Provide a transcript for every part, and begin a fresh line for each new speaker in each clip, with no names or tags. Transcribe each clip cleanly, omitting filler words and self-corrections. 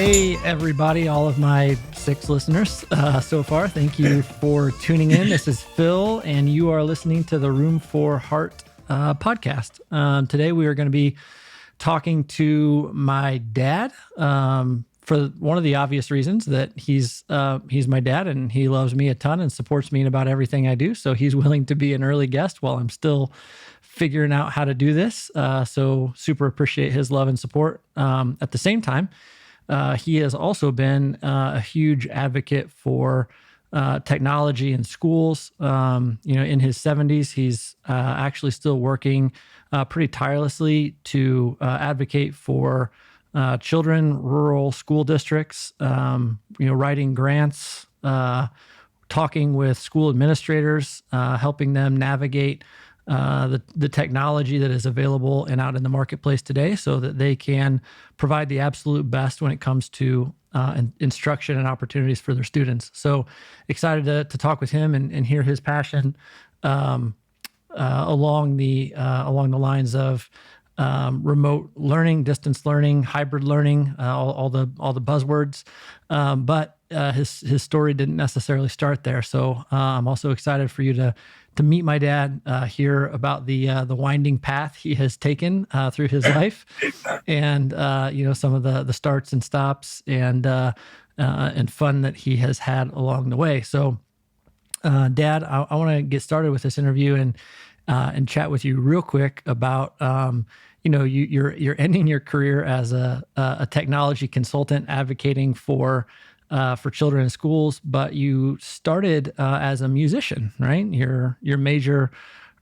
Hey, everybody, all of my 6 listeners so far. Thank you for tuning in. This is Phil, and you are listening to the Room for Heart podcast. Today, we are going to be talking to my dad for one of the obvious reasons that he's my dad, and he loves me a ton and supports me in about everything I do. So he's willing to be an early guest while I'm still figuring out how to do this. So super appreciate his love and support. At the same time, he has also been a huge advocate for technology in schools. In his 70s, he's actually still working pretty tirelessly to advocate for children, rural school districts, writing grants, talking with school administrators, helping them navigate the technology that is available and out in the marketplace today so that they can provide the absolute best when it comes to instruction and opportunities for their students. So excited to talk with him and hear his passion along the lines of remote learning, distance learning, hybrid learning, all the buzzwords. But his story didn't necessarily start there. So I'm also excited for you to meet my dad, hear about the winding path he has taken through his life, and some of the starts and stops and fun that he has had along the way. So, Dad, I want to get started with this interview and chat with you real quick about you're ending your career as a technology consultant advocating for children in schools, but you started as a musician, right? Your major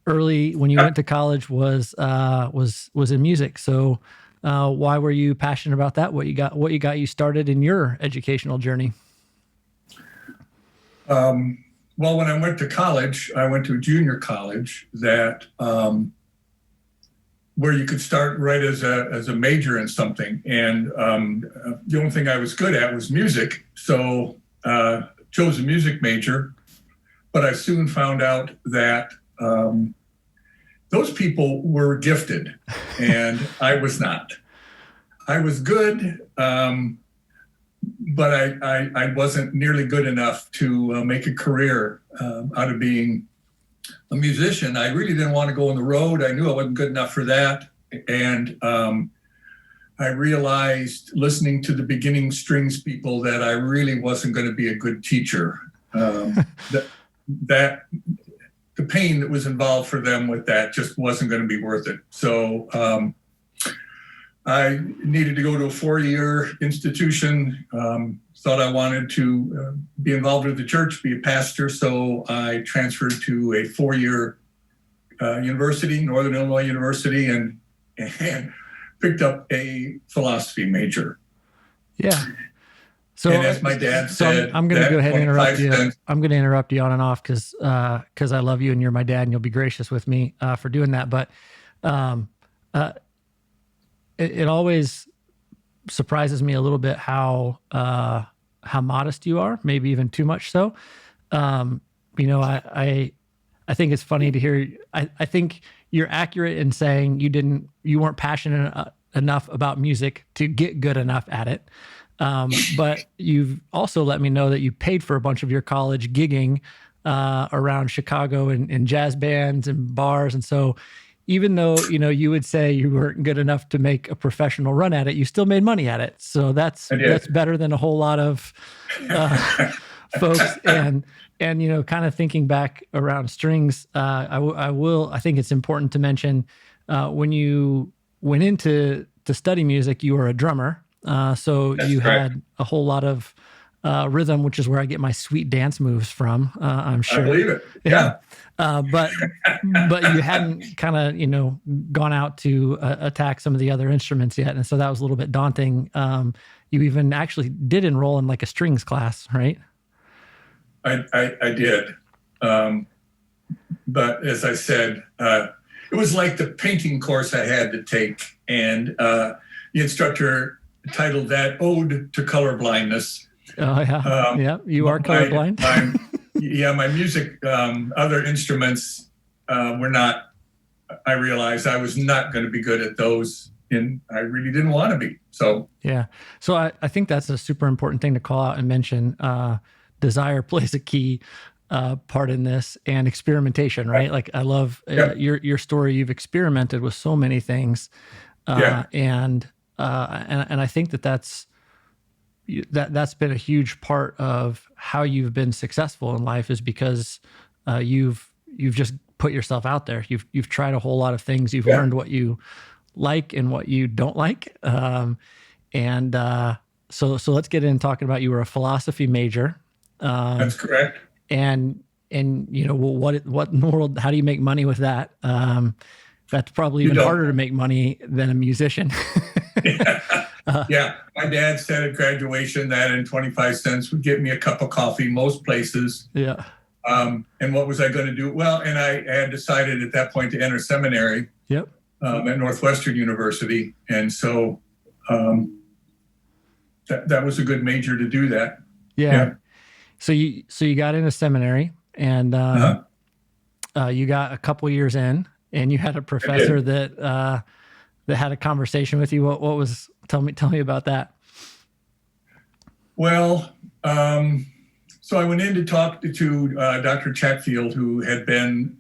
early when you went to college was in music. So why were you passionate about that? What you got you started in your educational journey?
Well, when I went to college, I went to a junior college that where you could start right as a major in something. And the only thing I was good at was music. So chose a music major, but I soon found out that those people were gifted and I was not. I was good, but I wasn't nearly good enough to make a career out of being a musician. I really didn't want to go on the road. I knew I wasn't good enough for that. And I realized listening to the beginning strings people that I really wasn't going to be a good teacher. That the pain that was involved for them with that just wasn't going to be worth it. So I needed to go to a 4-year institution. Thought I wanted to be involved with the church, be a pastor. So I transferred to a 4-year university, Northern Illinois University, and picked up a philosophy major.
Yeah. So,
and as my dad said,
I'm going to go ahead and interrupt you. I'm going to interrupt you on and off because I love you and you're my dad, and you'll be gracious with me for doing that. But it always surprises me a little bit how modest you are, maybe even too much so. I think it's funny to hear. I think you're accurate in saying you weren't passionate enough about music to get good enough at it. But you've also let me know that you paid for a bunch of your college gigging around Chicago in jazz bands and bars. And so even though, you would say you weren't good enough to make a professional run at it, you still made money at it. So that's better than a whole lot of folks. And kind of thinking back around strings, I think it's important to mention when you went into to study music, you were a drummer. So that's you correct. Had a whole lot of rhythm, which is where I get my sweet dance moves from. I'm sure.
I believe it. Yeah.
But you hadn't kind of, gone out to attack some of the other instruments yet. And so that was a little bit daunting. You even actually did enroll in like a strings class, right?
I did. But as I said, it was like the painting course I had to take. And the instructor titled that Ode to Colorblindness.
Oh, yeah. Yeah, you are colorblind.
My music, other instruments were not, I realized I was not going to be good at those. and I really didn't want to be. So
yeah. So I think that's a super important thing to call out and mention. Desire plays a key part in this, and experimentation, right? Like I love
yeah,
your story. You've experimented with so many things,
yeah,
and I think that's been a huge part of how you've been successful in life, is because you've just put yourself out there. You've tried a whole lot of things. You've
yeah.
learned what you like and what you don't like. And so let's get in talking about, you were a philosophy major.
That's correct.
And you know, what in the world, how do you make money with that? That's probably even harder to make money than a musician.
Yeah. My dad said at graduation that in 25 cents would get me a cup of coffee most places.
Yeah.
And what was I going to do? Well, and I had decided at that point to enter seminary.
Yep.
At Northwestern University. And so that was a good major to do that.
Yeah. So you got into seminary, and you got a couple years in, and you had a professor that had a conversation with you. What was, tell me about that.
Well, so I went in to talk to Dr. Chatfield, who had been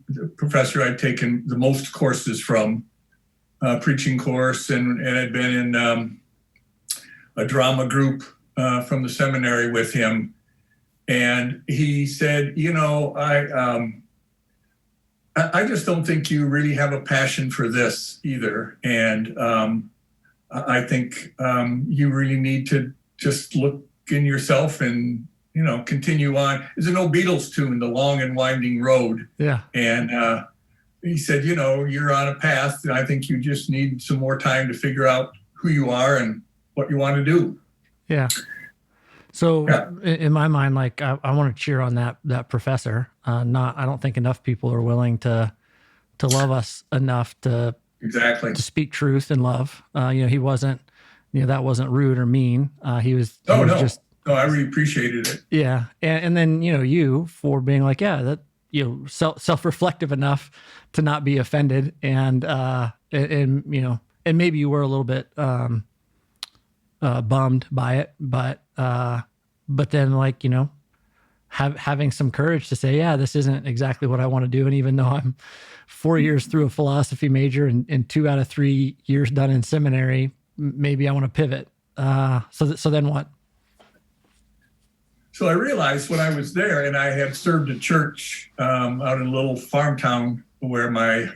the professor I'd taken the most courses from, preaching course, and had been in a drama group from the seminary with him. And he said, you know, I just don't think you really have a passion for this either. And I think you really need to just look in yourself and, you know, continue on. There's an old Beatles tune, The Long and Winding Road.
Yeah.
And he said, you know, you're on a path, and I think you just need some more time to figure out who you are and what you want to do.
Yeah. So in my mind, like I want to cheer on that professor. I don't think enough people are willing to love us enough to speak truth in love. You know, he wasn't, you know, that wasn't rude or mean. He was just,
no, I really appreciated it.
Yeah. And then, you know, you for being like, yeah, that, you know, self-reflective enough to not be offended. And you know, and maybe you were a little bit, bummed by it, but then, like, you know, having some courage to say, yeah, this isn't exactly what I want to do. And even though I'm 4 years through a philosophy major and 2 out of 3 years done in seminary, maybe I want to pivot. So then what?
So I realized when I was there, and I had served a church out in a little farm town where my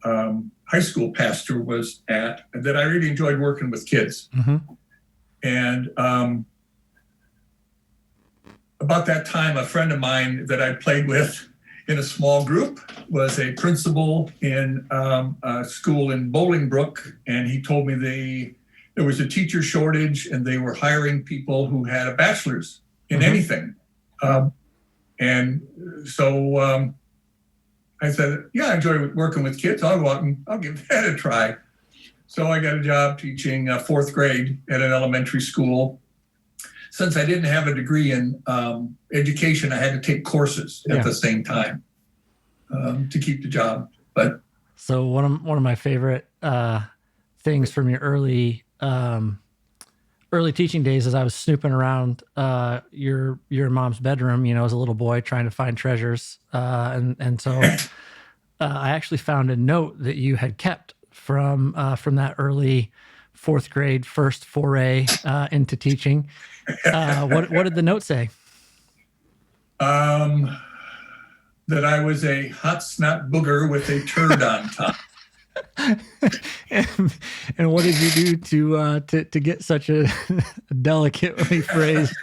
high school pastor was at, that I really enjoyed working with kids.
Mm-hmm.
And about that time, a friend of mine that I played with in a small group was a principal in a school in Bolingbrook, and he told me there was a teacher shortage, and they were hiring people who had a bachelor's in anything. And so I said, yeah, I enjoy working with kids. I'll go out and I'll give that a try. So I got a job teaching fourth grade at an elementary school. Since I didn't have a degree in education, I had to take courses at the same time to keep the job. But
so one of my favorite things from your early teaching days is I was snooping around your mom's bedroom, you know, as a little boy trying to find treasures, and so I actually found a note that you had kept from that early fourth grade first foray into teaching. What did the note say?
That I was a hot snot booger with a turd on top.
And what did you do to get such a delicately phrased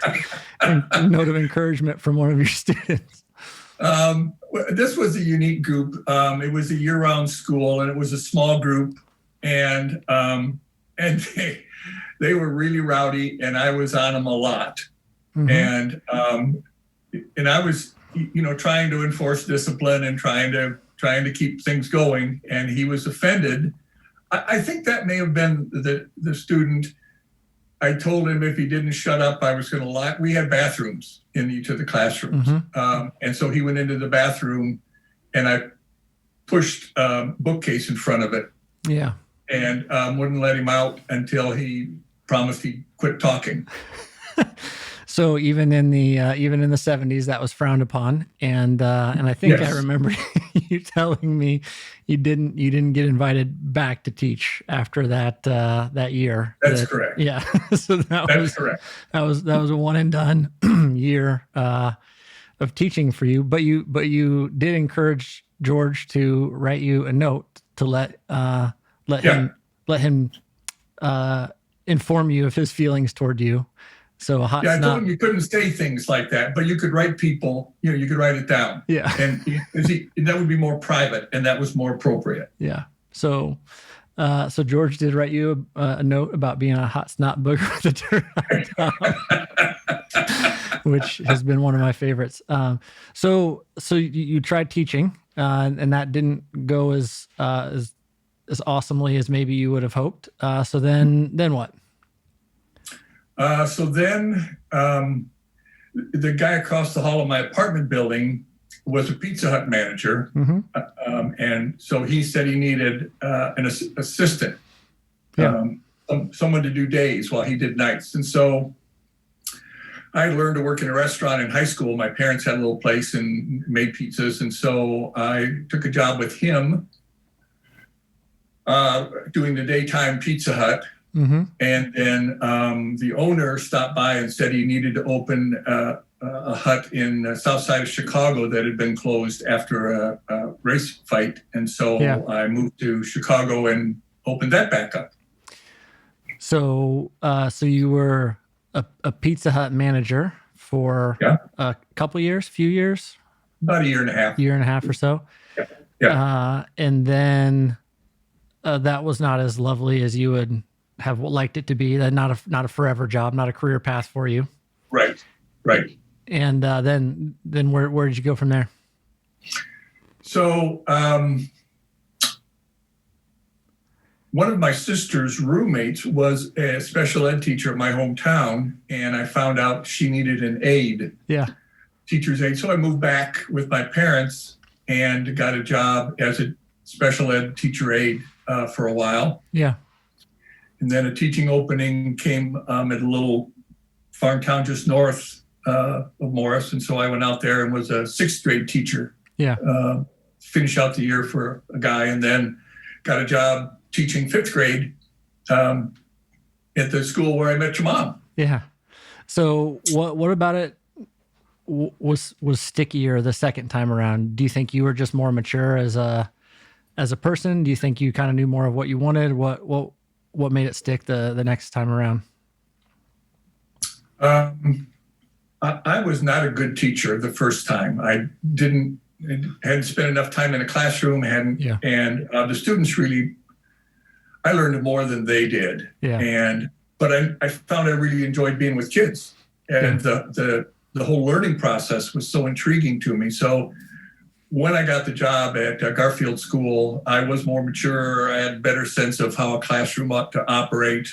note of encouragement from one of your students?
This was a unique group. It was a year-round school, and it was a small group, and they were really rowdy, and I was on them a lot. Mm-hmm. And I was, you know, trying to enforce discipline and trying to keep things going, and he was offended. I think that may have been the student. I told him if he didn't shut up, I was going to lock. We had bathrooms in each of the classrooms. Mm-hmm. And so he went into the bathroom, and I pushed a bookcase in front of it.
Yeah.
and wouldn't let him out until he promised he'd quit talking.
So even in the 70s, that was frowned upon, and I think I remember you telling me you didn't get invited back to teach after that year.
That's correct.
Yeah, so that's correct. That was a one and done year of teaching for you. But you did encourage George to write you a note to let him inform you of his feelings toward you. So I told him
you couldn't say things like that, but you could write people, you could write it down.
Yeah.
And that would be more private, and that was more appropriate.
Yeah. So George did write you a note about being a hot snot booger with a turd, which has been one of my favorites. So you tried teaching, and that didn't go as awesomely as maybe you would have hoped. So then what?
So then the guy across the hall of my apartment building was a Pizza Hut manager.
Mm-hmm.
And so he said he needed an assistant, someone to do days while he did nights. And so I learned to work in a restaurant in high school. My parents had a little place and made pizzas. And so I took a job with him doing the daytime Pizza Hut.
Mm-hmm.
And then the owner stopped by and said he needed to open a hut in the south side of Chicago that had been closed after a race fight. And so I moved to Chicago and opened that back up.
So you were a Pizza Hut manager for a few years?
About a year and a half.
Or so?
Yeah.
And then that was not as lovely as you would have liked it to be. Not a forever job, not a career path for you.
Right.
And then where did you go from there?
So one of my sister's roommates was a special ed teacher at my hometown, and I found out she needed an aide.
Yeah.
Teacher's aide. So I moved back with my parents and got a job as a special ed teacher aide for a while.
Yeah.
And then a teaching opening came at a little farm town just north of Morris. And so I went out there and was a sixth grade teacher.
Yeah.
Finished out the year for a guy, and then got a job teaching fifth grade at the school where I met your mom.
Yeah. So what about it was stickier the second time around? Do you think you were just more mature as a person? Do you think you kind of knew more of what you wanted? What made it stick the next time around?
I was not a good teacher the first time. I hadn't spent enough time in a classroom, and the students really, I learned more than they did.
Yeah.
But I found I really enjoyed being with kids, and the whole learning process was so intriguing to me. So when I got the job at Garfield School, I was more mature. I had a better sense of how a classroom ought to operate.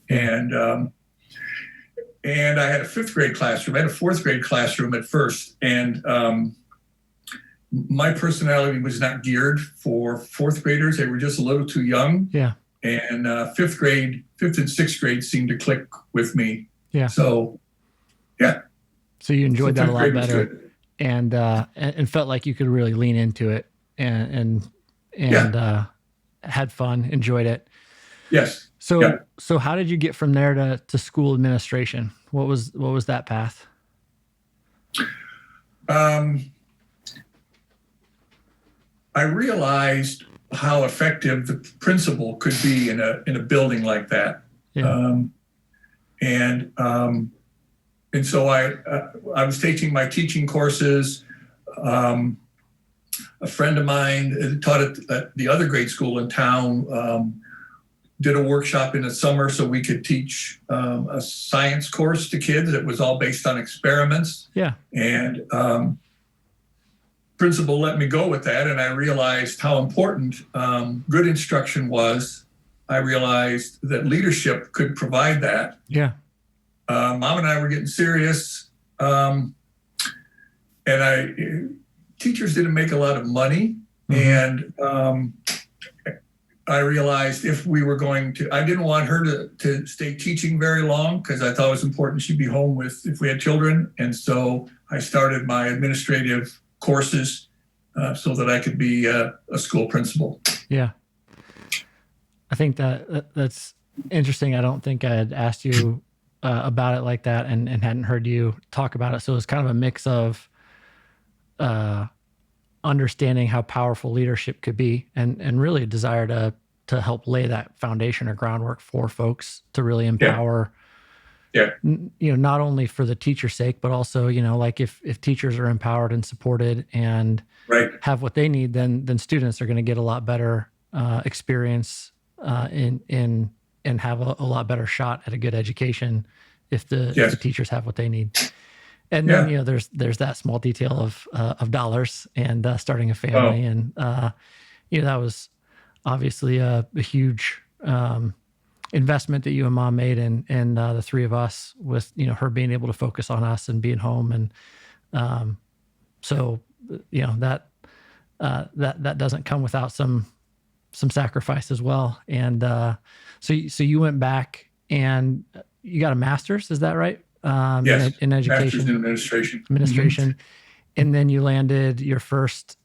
And I had a fifth grade classroom. I had a fourth grade classroom at first. And my personality was not geared for fourth graders. They were just a little too young.
Yeah.
And fifth and sixth grade seemed to click with me.
Yeah.
So, yeah.
So you enjoyed that a lot better. And felt like you could really lean into it and had fun, enjoyed it.
Yes.
So how did you get from there to school administration? What was that path?
I realized how effective the principal could be in a building like that.
Yeah.
And so I was taking my teaching courses. A friend of mine taught at the other grade school in town, did a workshop in the summer so we could teach a science course to kids. It was all based on experiments.
Yeah.
And principal let me go with that, and I realized how important good instruction was. I realized that leadership could provide that.
Yeah.
Mom and I were getting serious, and teachers didn't make a lot of money, and I realized if we were going to, I didn't want her to stay teaching very long because I thought it was important she'd be home if we had children. And so I started my administrative courses so that I could be a school principal.
Yeah. I think that's interesting. I don't think I had asked you about it like that and hadn't heard you talk about it. So it's kind of a mix of understanding how powerful leadership could be and really a desire to help lay that foundation or groundwork for folks to really empower, not only for the teacher's sake, but also, like if teachers are empowered and supported and have what they need, then students are going to get a lot better experience and have a lot better shot at a good education if the teachers have what they need. And then, there's that small detail of dollars and starting a family. And, that was obviously a huge investment that you and Mom made and the three of us with, her being able to focus on us and being home. And so, that doesn't come without some sacrifice as well. And so you went back and you got a master's, is that right?
Yes,
in education,
master's in administration.
Mm-hmm. And then you landed your first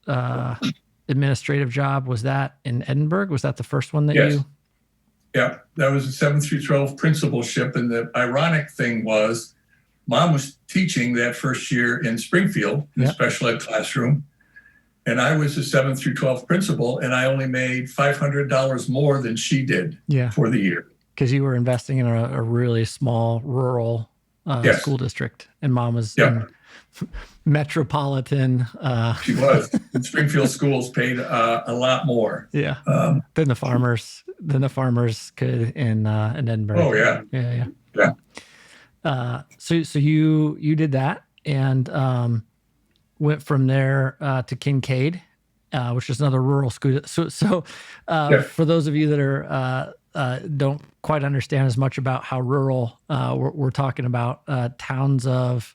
administrative job. Was that in Edinburgh? Was that the first one that you?
Yeah, that was a 7 through 12 principalship. And the ironic thing was Mom was teaching that first year in Springfield in a special ed classroom. And I was a 7 through 12 principal, and I only made $500 more than she did for the year.
Because you were investing in a really small rural school district, and Mom was in metropolitan.
She was. And Springfield schools paid a lot more.
Yeah. Than the farmers could in Edinburgh.
Oh yeah.
Yeah. So you did that and went from there to Kincaid, which is another rural school. So for those of you that are don't quite understand as much about how rural we're talking about, towns of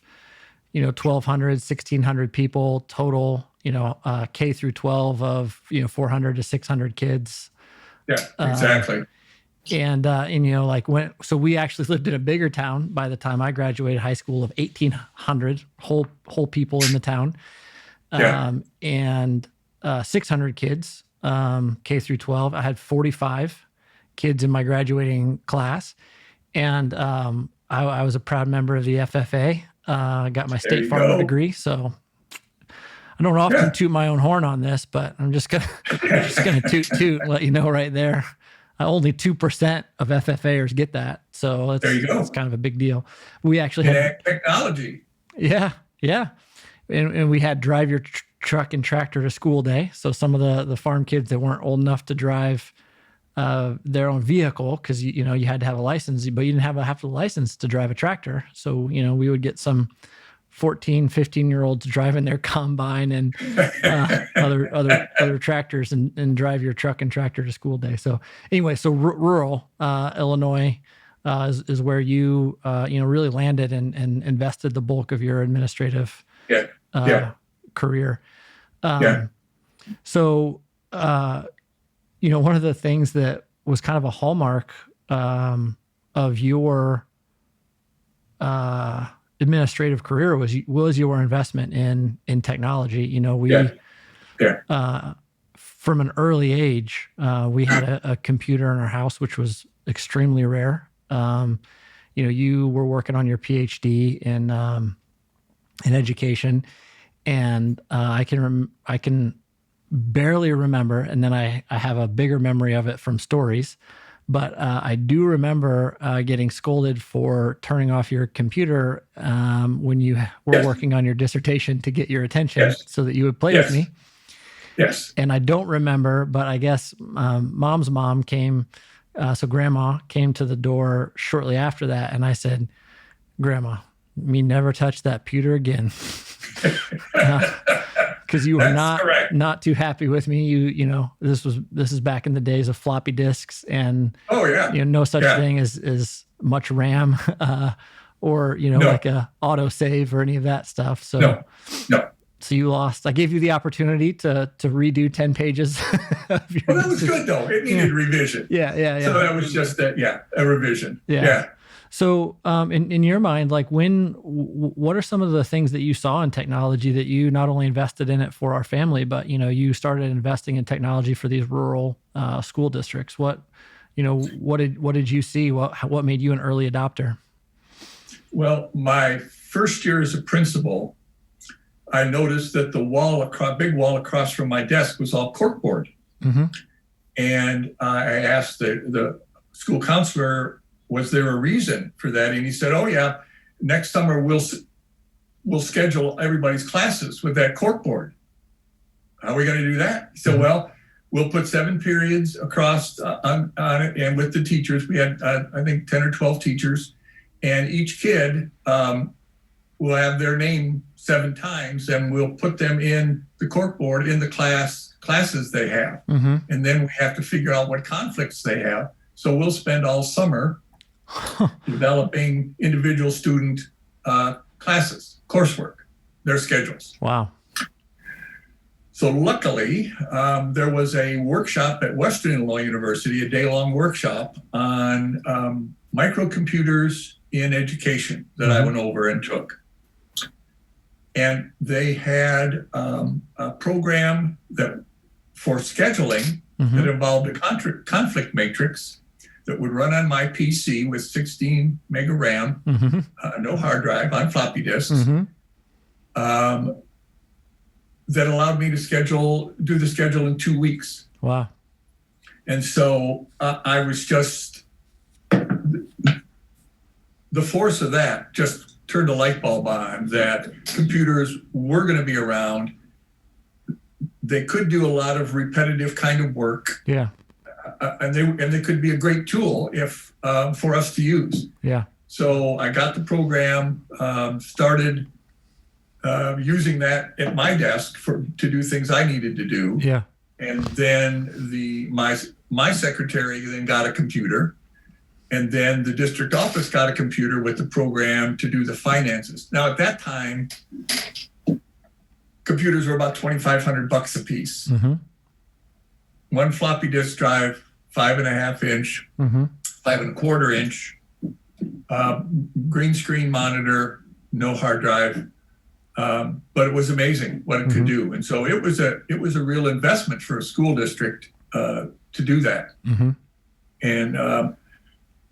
1,200, 1,600 people total, K through 12 of 400 to 600 kids.
Yeah, exactly.
And so we actually lived in a bigger town by the time I graduated high school of 1,800 whole people in the town, and 600 kids, K through 12. I had 45 kids in my graduating class, and I was a proud member of the FFA. Got my state farmer degree, so I don't often toot my own horn on this, but I'm just gonna toot, let you know right there. Only 2% of FFAers get that, so it's kind of a big deal. We actually had
technology.
Yeah, and we had drive your truck and tractor to school day. So some of the farm kids that weren't old enough to drive their own vehicle, because you had to have a license, but you didn't have a license to drive a tractor. So we would get some 14, 15-year-olds driving their combine and other tractors and drive your truck and tractor to school day. So anyway, rural Illinois is where you really landed and invested the bulk of your administrative career. So one of the things that was kind of a hallmark of your administrative career was your investment in technology. From an early age, we had a computer in our house, which was extremely rare. You were working on your PhD in education, and I can barely remember, and then I have a bigger memory of it from stories. But I do remember getting scolded for turning off your computer when you were working on your dissertation to get your attention so that you would play with me.
Yes.
And I don't remember, but I guess Mom's mom came, so Grandma came to the door shortly after that. And I said, Grandma, me never touch that pewter again. Because you were not too happy with me. This is back in the days of floppy disks and no such thing as much RAM or like a auto save or any of that stuff. So
no.
So you lost. I gave you the opportunity to redo 10 pages. Of your
Well, that was good though. It needed revision.
Yeah.
So that was just a revision.
Yeah. So, in your mind, like what are some of the things that you saw in technology that you not only invested in it for our family, but you started investing in technology for these rural school districts? What did you see? What made you an early adopter?
Well, my first year as a principal, I noticed that the big wall across from my desk was all corkboard.
Mm-hmm.
And I asked the school counselor, was there a reason for that? And he said, oh yeah, next summer we'll schedule everybody's classes with that corkboard. How are we going to do that? He said, well, we'll put 7 periods across on it. And with the teachers, we had, I think 10 or 12 teachers, and each kid will have their name 7 times, and we'll put them in the corkboard in the classes they have.
Mm-hmm.
And then we have to figure out what conflicts they have. So we'll spend all summer developing individual student classes, coursework, their schedules.
Wow.
So luckily, there was a workshop at Western Illinois University, a day-long workshop on microcomputers in education that I went over and took. And they had a program for scheduling that involved a conflict matrix that would run on my PC with 16 mega RAM, no hard drive, on floppy disks, that allowed me to do the schedule in 2 weeks.
Wow.
And so I was just, the force of that just turned a light bulb on that computers were going to be around. They could do a lot of repetitive kind of work.
Yeah.
And they could be a great tool if for us to use.
Yeah.
So I got the program, started using that at my desk to do things I needed to do.
Yeah.
And then my secretary then got a computer, and then the district office got a computer with the program to do the finances. Now at that time, computers were about $2,500 a piece. One floppy disk drive, 5.5 inch, 5.25 inch, green screen monitor, no hard drive. But it was amazing what it could do. And so it was a real investment for a school district to do that. And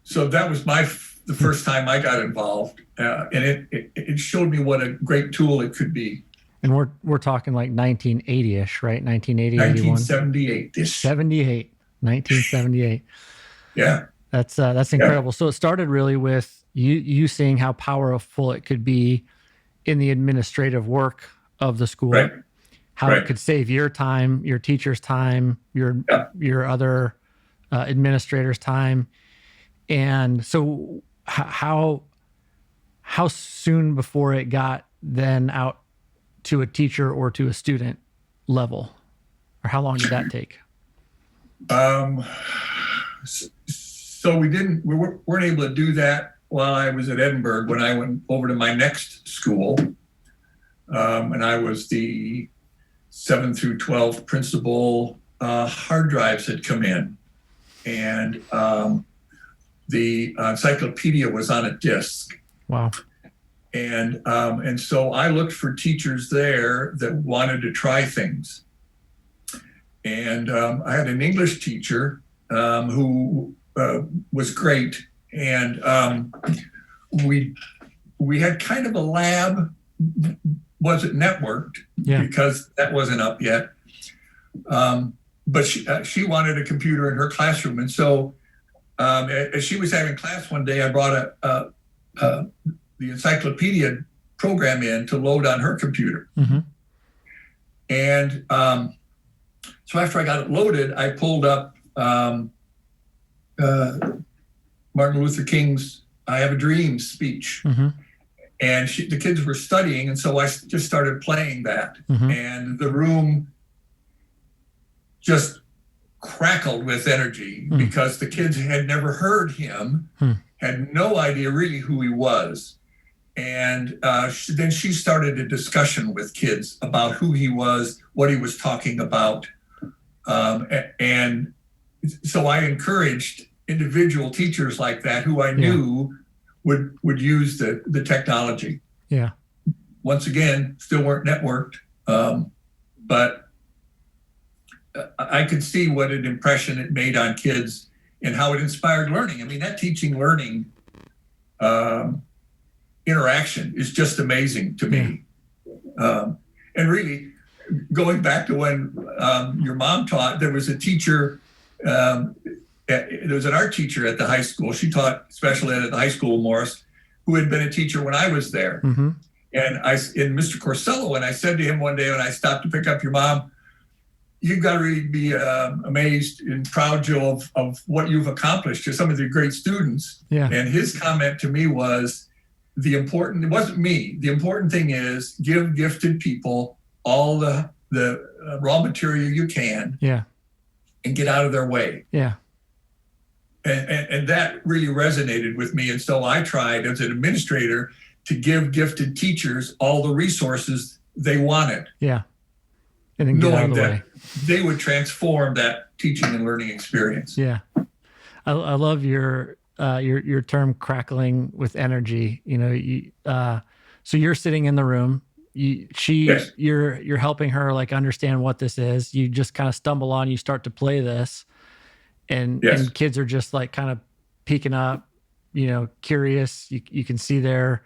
so that was the first time I got involved. And it showed me what a great tool it could be.
And we're talking like 1980-ish, right? 1980,
1978-ish.
1978.
Yeah.
That's incredible. Yeah. So it started really with you seeing how powerful it could be in the administrative work of the school,
right.
How it could save your time, your teacher's time, your other administrators' time. And so how soon before it got then out to a teacher or to a student level, or how long did that take?
So we weren't able to do that while I was at Edinburgh. When I went over to my next school, and I was the 7 through 12 principal, hard drives had come in, and the encyclopedia was on a disc.
Wow.
And so I looked for teachers there that wanted to try things. And I had an English teacher who was great. And we had kind of a lab, wasn't networked because that wasn't up yet. But she wanted a computer in her classroom. And so as she was having class one day, I brought the Encyclopedia program in to load on her computer. And so after I got it loaded, I pulled up Martin Luther King's "I Have a Dream" speech. And the kids were studying, and so I just started playing that. And the room just crackled with energy because the kids had never heard him, had no idea really who he was. And then she started a discussion with kids about who he was, what he was talking about. And so I encouraged individual teachers like that who I knew would use the technology.
Yeah.
Once again, still weren't networked, but I could see what an impression it made on kids and how it inspired learning. I mean, that teaching learning interaction is just amazing to me. And really, going back to when your mom taught, there was a teacher, there was an art teacher at the high school. She taught special ed at the high school in Morris, who had been a teacher when I was there.
Mm-hmm.
And in Mr. Corsello, and I said to him one day when I stopped to pick up your mom, you've got to really be amazed and proud, Joe, of what you've accomplished to some of the great students.
Yeah.
And his comment to me was, it wasn't me. The important thing is give gifted people all the raw material you can.
Yeah.
And get out of their way.
Yeah.
And that really resonated with me. And so I tried as an administrator to give gifted teachers all the resources they wanted.
Yeah. And then get out of the way.
They would transform that teaching and learning experience.
Yeah. I love your term crackling with energy. You know, so you're sitting in the room. You're helping her like understand what this is. You just kind of stumble on, you start to play this, and kids are just like kind of peeking up, you know, curious. You can see they're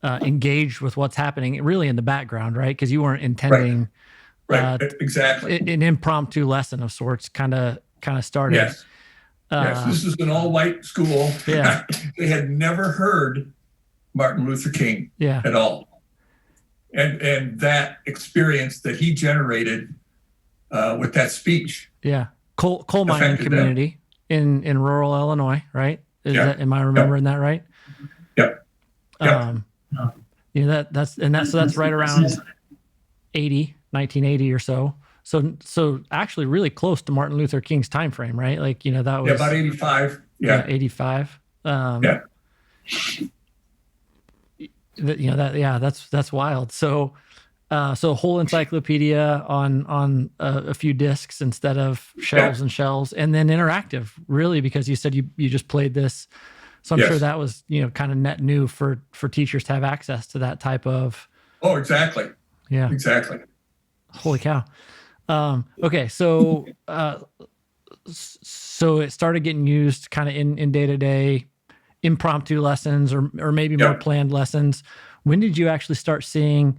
engaged with what's happening really in the background, right? Because you weren't intending
exactly
an impromptu lesson of sorts kind of started.
Yes. This is an all-white school.
Yeah.
They had never heard Martin Luther King at all. And that experience that he generated with that speech.
Yeah. Coal mining community in rural Illinois, right? Am I remembering that right?
Yep.
You know, that's right around 1980 or so. So actually really close to Martin Luther King's time frame, right? Like, you know, that was
about 85.
85. That's wild. So whole encyclopedia on a few discs instead of shelves and shelves, and then interactive, really, because you said you just played this. So I'm sure that was, you know, kind of net new for teachers to have access to that type of.
Oh, exactly.
Yeah,
exactly.
Holy cow. Okay. So it started getting used kind of in day-to-day impromptu lessons or maybe more planned lessons. When did you actually start seeing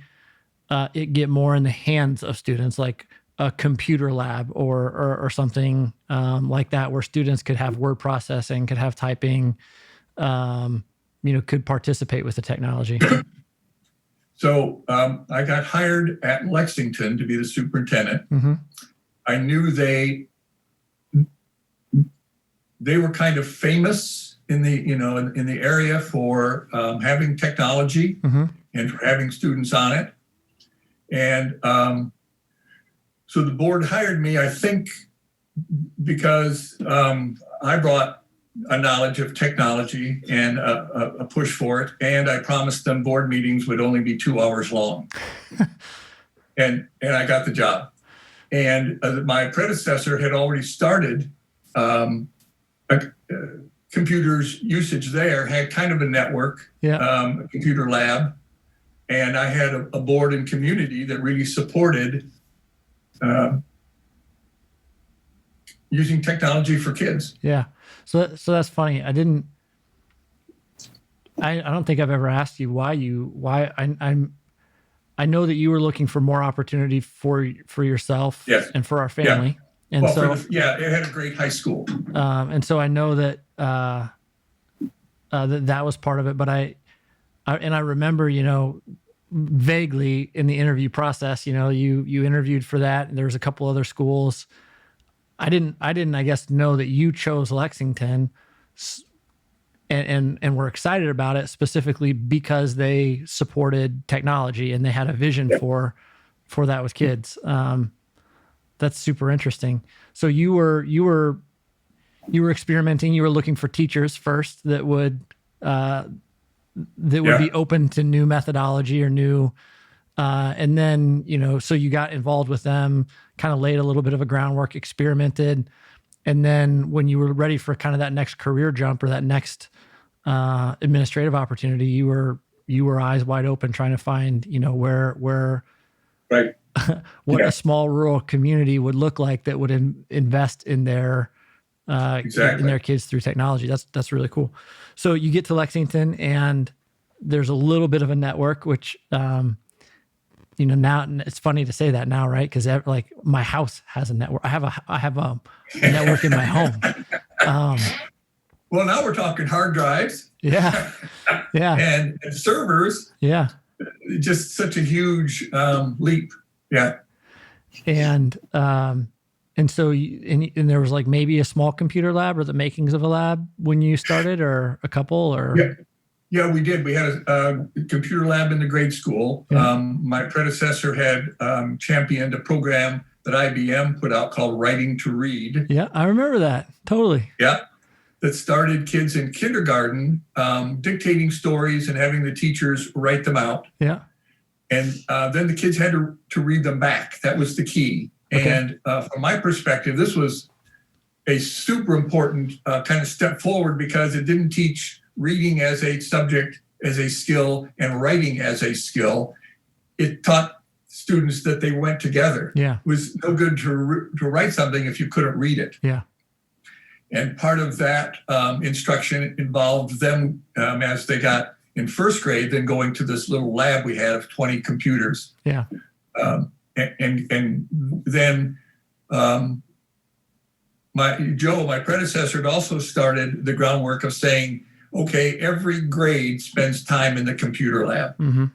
it get more in the hands of students, like a computer lab or something like that, where students could have word processing, could have typing, could participate with the technology?
So I got hired at Lexington to be the superintendent.
Mm-hmm.
I knew they were kind of famous in the area for having technology and for having students on it. And so the board hired me, I think, because I brought a knowledge of technology and a push for it. And I promised them board meetings would only be 2 hours long. and I got the job. And my predecessor had already started computers usage there, had kind of a network, a computer lab. And I had a board and community that really supported using technology for kids.
Yeah. So that's funny. I don't think I've ever asked you why I know that you were looking for more opportunity for yourself and for our family. Yeah. And
it had a great high school.
And so I know that that was part of it, but I remember, vaguely in the interview process, you interviewed for that, and there was a couple other schools. I didn't, I guess, know that you chose Lexington and were excited about it specifically because they supported technology and they had a vision for that with kids. That's super interesting. So you were experimenting, you were looking for teachers first that would that would be open to new methodology or new, and then, so you got involved with them, kind of laid a little bit of a groundwork, experimented. And then when you were ready for kind of that next career jump or that next administrative opportunity, you were eyes wide open trying to find, where
right.
what a small rural community would look like that would invest in their in their kids through technology. That's really cool. So you get to Lexington and there's a little bit of a network, which now it's funny to say that now, right? Because like my house has a network. I have a network in my home.
Well, now we're talking hard drives.
Yeah.
and servers.
Yeah.
Just such a huge leap. Yeah.
And so and there was like maybe a small computer lab or the makings of a lab when you started, or a couple, or.
Yeah, we did. We had a computer lab in the grade school.
Yeah.
My predecessor had championed a program that IBM put out called Writing to Read.
Yeah, I remember that. Totally.
Yeah. That started kids in kindergarten dictating stories and having the teachers write them out.
Yeah.
And then the kids had to read them back. That was the key. Okay. And from my perspective, this was a super important kind of step forward, because it didn't teach reading as a subject, as a skill, and writing as a skill. It taught students that they went together.
Yeah.
It was no good to write something if you couldn't read it.
Yeah.
And part of that instruction involved them, as they got in first grade, then going to this little lab we had of 20 computers.
Yeah.
And then my predecessor, had also started the groundwork of saying, okay, every grade spends time in the computer lab.
Mm-hmm.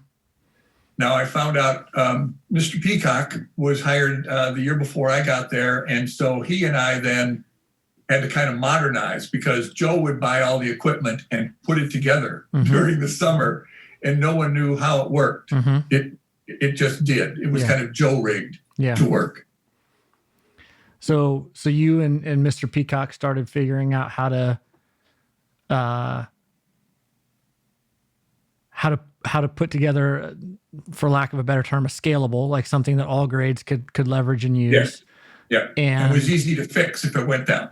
Now, I found out Mr. Peacock was hired the year before I got there. And so he and I then had to kind of modernize, because Joe would buy all the equipment and put it together during the summer, and no one knew how it worked. Mm-hmm. It just did. It was kind of Joe rigged to work.
So you and Mr. Peacock started figuring out how to put together, for lack of a better term, a scalable, like something that all grades could leverage and use.
Yes. Yeah.
And
it was easy to fix if it went down.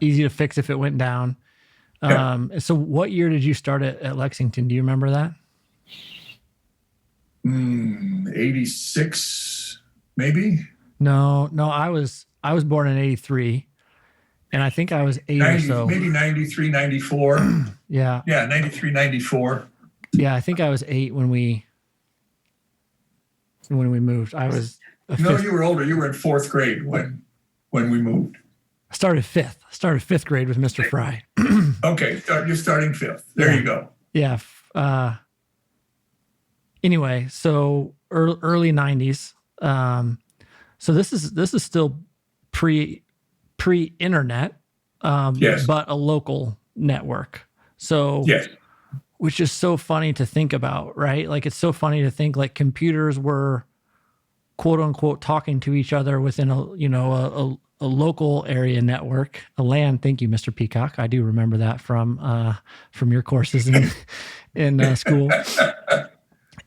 Yeah. So what year did you start at Lexington? Do you remember that?
86, maybe?
No, I was born in 83, and I think I was 8 or so.
Maybe 93, 94.
Yeah.
Yeah, 93, 94.
Yeah, I think I was 8 when we moved. I was
No, you were older. You were in 4th grade when we moved.
I started 5th. I started 5th grade with Mr. Fry.
Okay, you're starting 5th. There you go.
Yeah. Anyway, so early 90s. So this is still pre-internet,
yes,
but a local network. So
yes.
Which is so funny to think about, right? Like, it's so funny to think like computers were, quote unquote, talking to each other within a local area network, a LAN. Thank you, Mr. Peacock. I do remember that from your courses in school.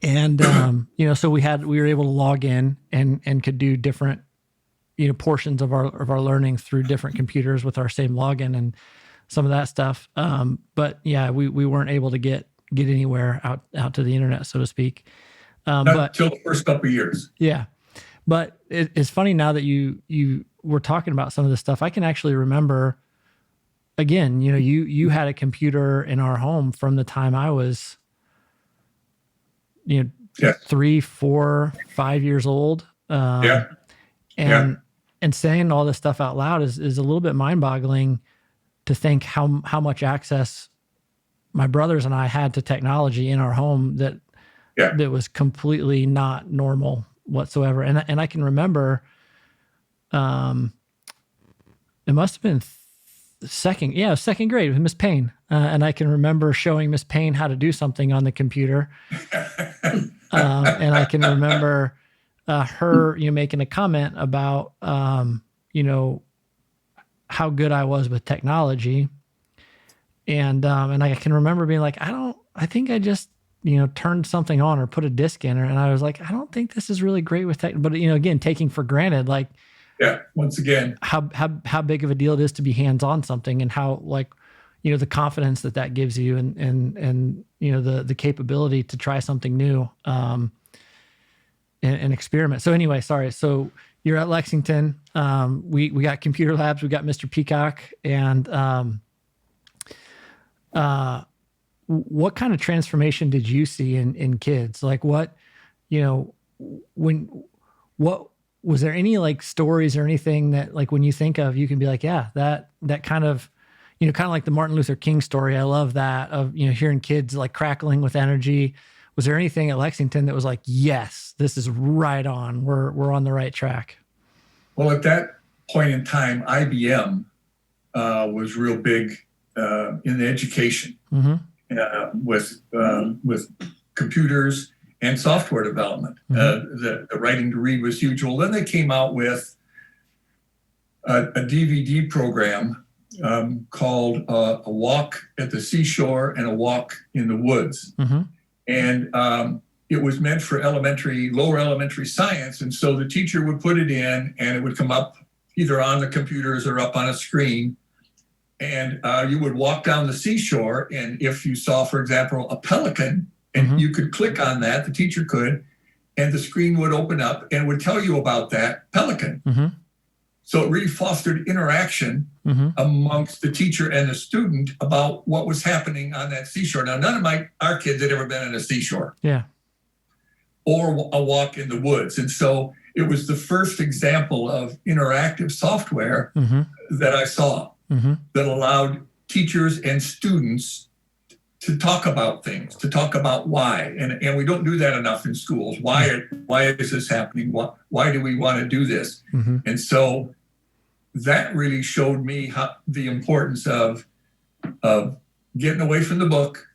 And so we were able to log in and could do different, portions of our learning through different computers with our same login and some of that stuff. But yeah, we weren't able to get anywhere out to the internet, so to speak.
Not until the first couple of years.
Yeah. But it's funny now that you were talking about some of this stuff. I can actually remember, again, you had a computer in our home from the time I was, 3, 4, 5 years old. And saying all this stuff out loud is a little bit mind-boggling to think how much access my brothers and I had to technology in our home that was completely not normal whatsoever. And I can remember, it must have been second grade with Miss Payne. And I can remember showing Miss Payne how to do something on the computer. And I can remember her, making a comment about, how good I was with technology. And I can remember being like, I think I just turned something on or put a disc in, and I was like, I don't think this is really great with tech. But again, taking for granted, like,
yeah, once again,
how big of a deal it is to be hands on something, and how, like, the confidence that gives you, and the capability to try something new, and experiment. So anyway, sorry. So you're at Lexington. We got computer labs. We got Mr. Peacock, and what kind of transformation did you see in kids? Like, what was there any, like, stories or anything that, like, when you think of, you can be like, yeah, that kind of, kind of like the Martin Luther King story. I love that, of, hearing kids, like, crackling with energy. Was there anything at Lexington that was like, yes, this is right on, we're on the right track?
Well, at that point in time, IBM was real big in the education, with computers and software development. The writing to read was huge. Well, then they came out with a DVD program called A Walk at the Seashore and A Walk in the Woods. And it was meant for lower elementary science. And so the teacher would put it in, and it would come up either on the computers or up on a screen. And you would walk down the seashore. And if you saw, for example, a pelican, and you could click on that, the teacher could, and the screen would open up and would tell you about that pelican. So it really fostered interaction amongst the teacher and the student about what was happening on that seashore. Now, none of our kids had ever been on a seashore.
Yeah.
Or a walk in the woods. And so it was the first example of interactive software that I saw that allowed teachers and students to talk about things, to talk about why. And we don't do that enough in schools. Why is this happening? Why do we want to do this? And so that really showed me the importance of getting away from the book,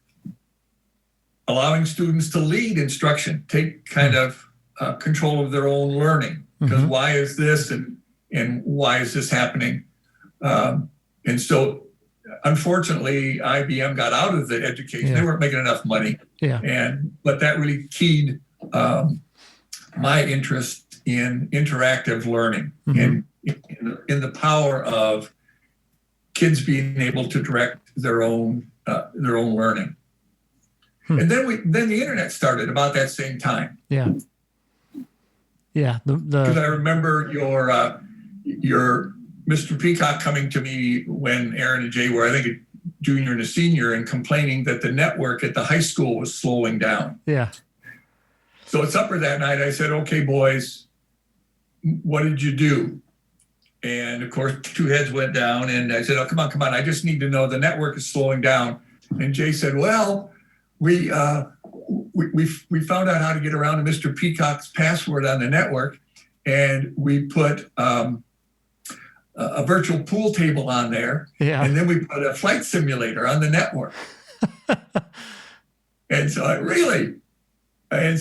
allowing students to lead instruction, take kind of control of their own learning. Because why is this, and why is this happening? And so, unfortunately, IBM got out of the education. They weren't making enough money. But that really keyed my interest in interactive learning and in the power of kids being able to direct their own learning. And then the internet started about that same time. Because I remember your Mr. Peacock coming to me when Aaron and Jay were, I think, a junior and a senior, and complaining that the network at the high school was slowing down. So at supper that night, I said, okay, boys, what did you do? And of course, two heads went down, and I said, oh, come on. I just need to know the network is slowing down. And Jay said, well, we found out how to get around to Mr. Peacock's password on the network, and we put a virtual pool table on there, and then we put a flight simulator on the network. And so and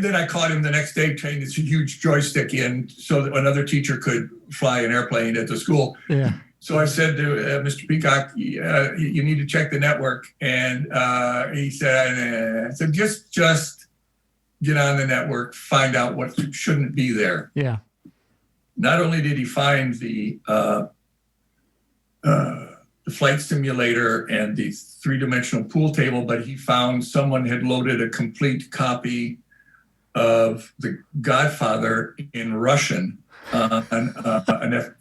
then I caught him the next day, turning this huge joystick in so that another teacher could fly an airplane at the school. So I said to Mr. Peacock, you need to check the network. And he said, just get on the network, find out what shouldn't be there. Not only did he find the flight simulator and the three-dimensional pool table, but he found someone had loaded a complete copy of The Godfather in Russian through an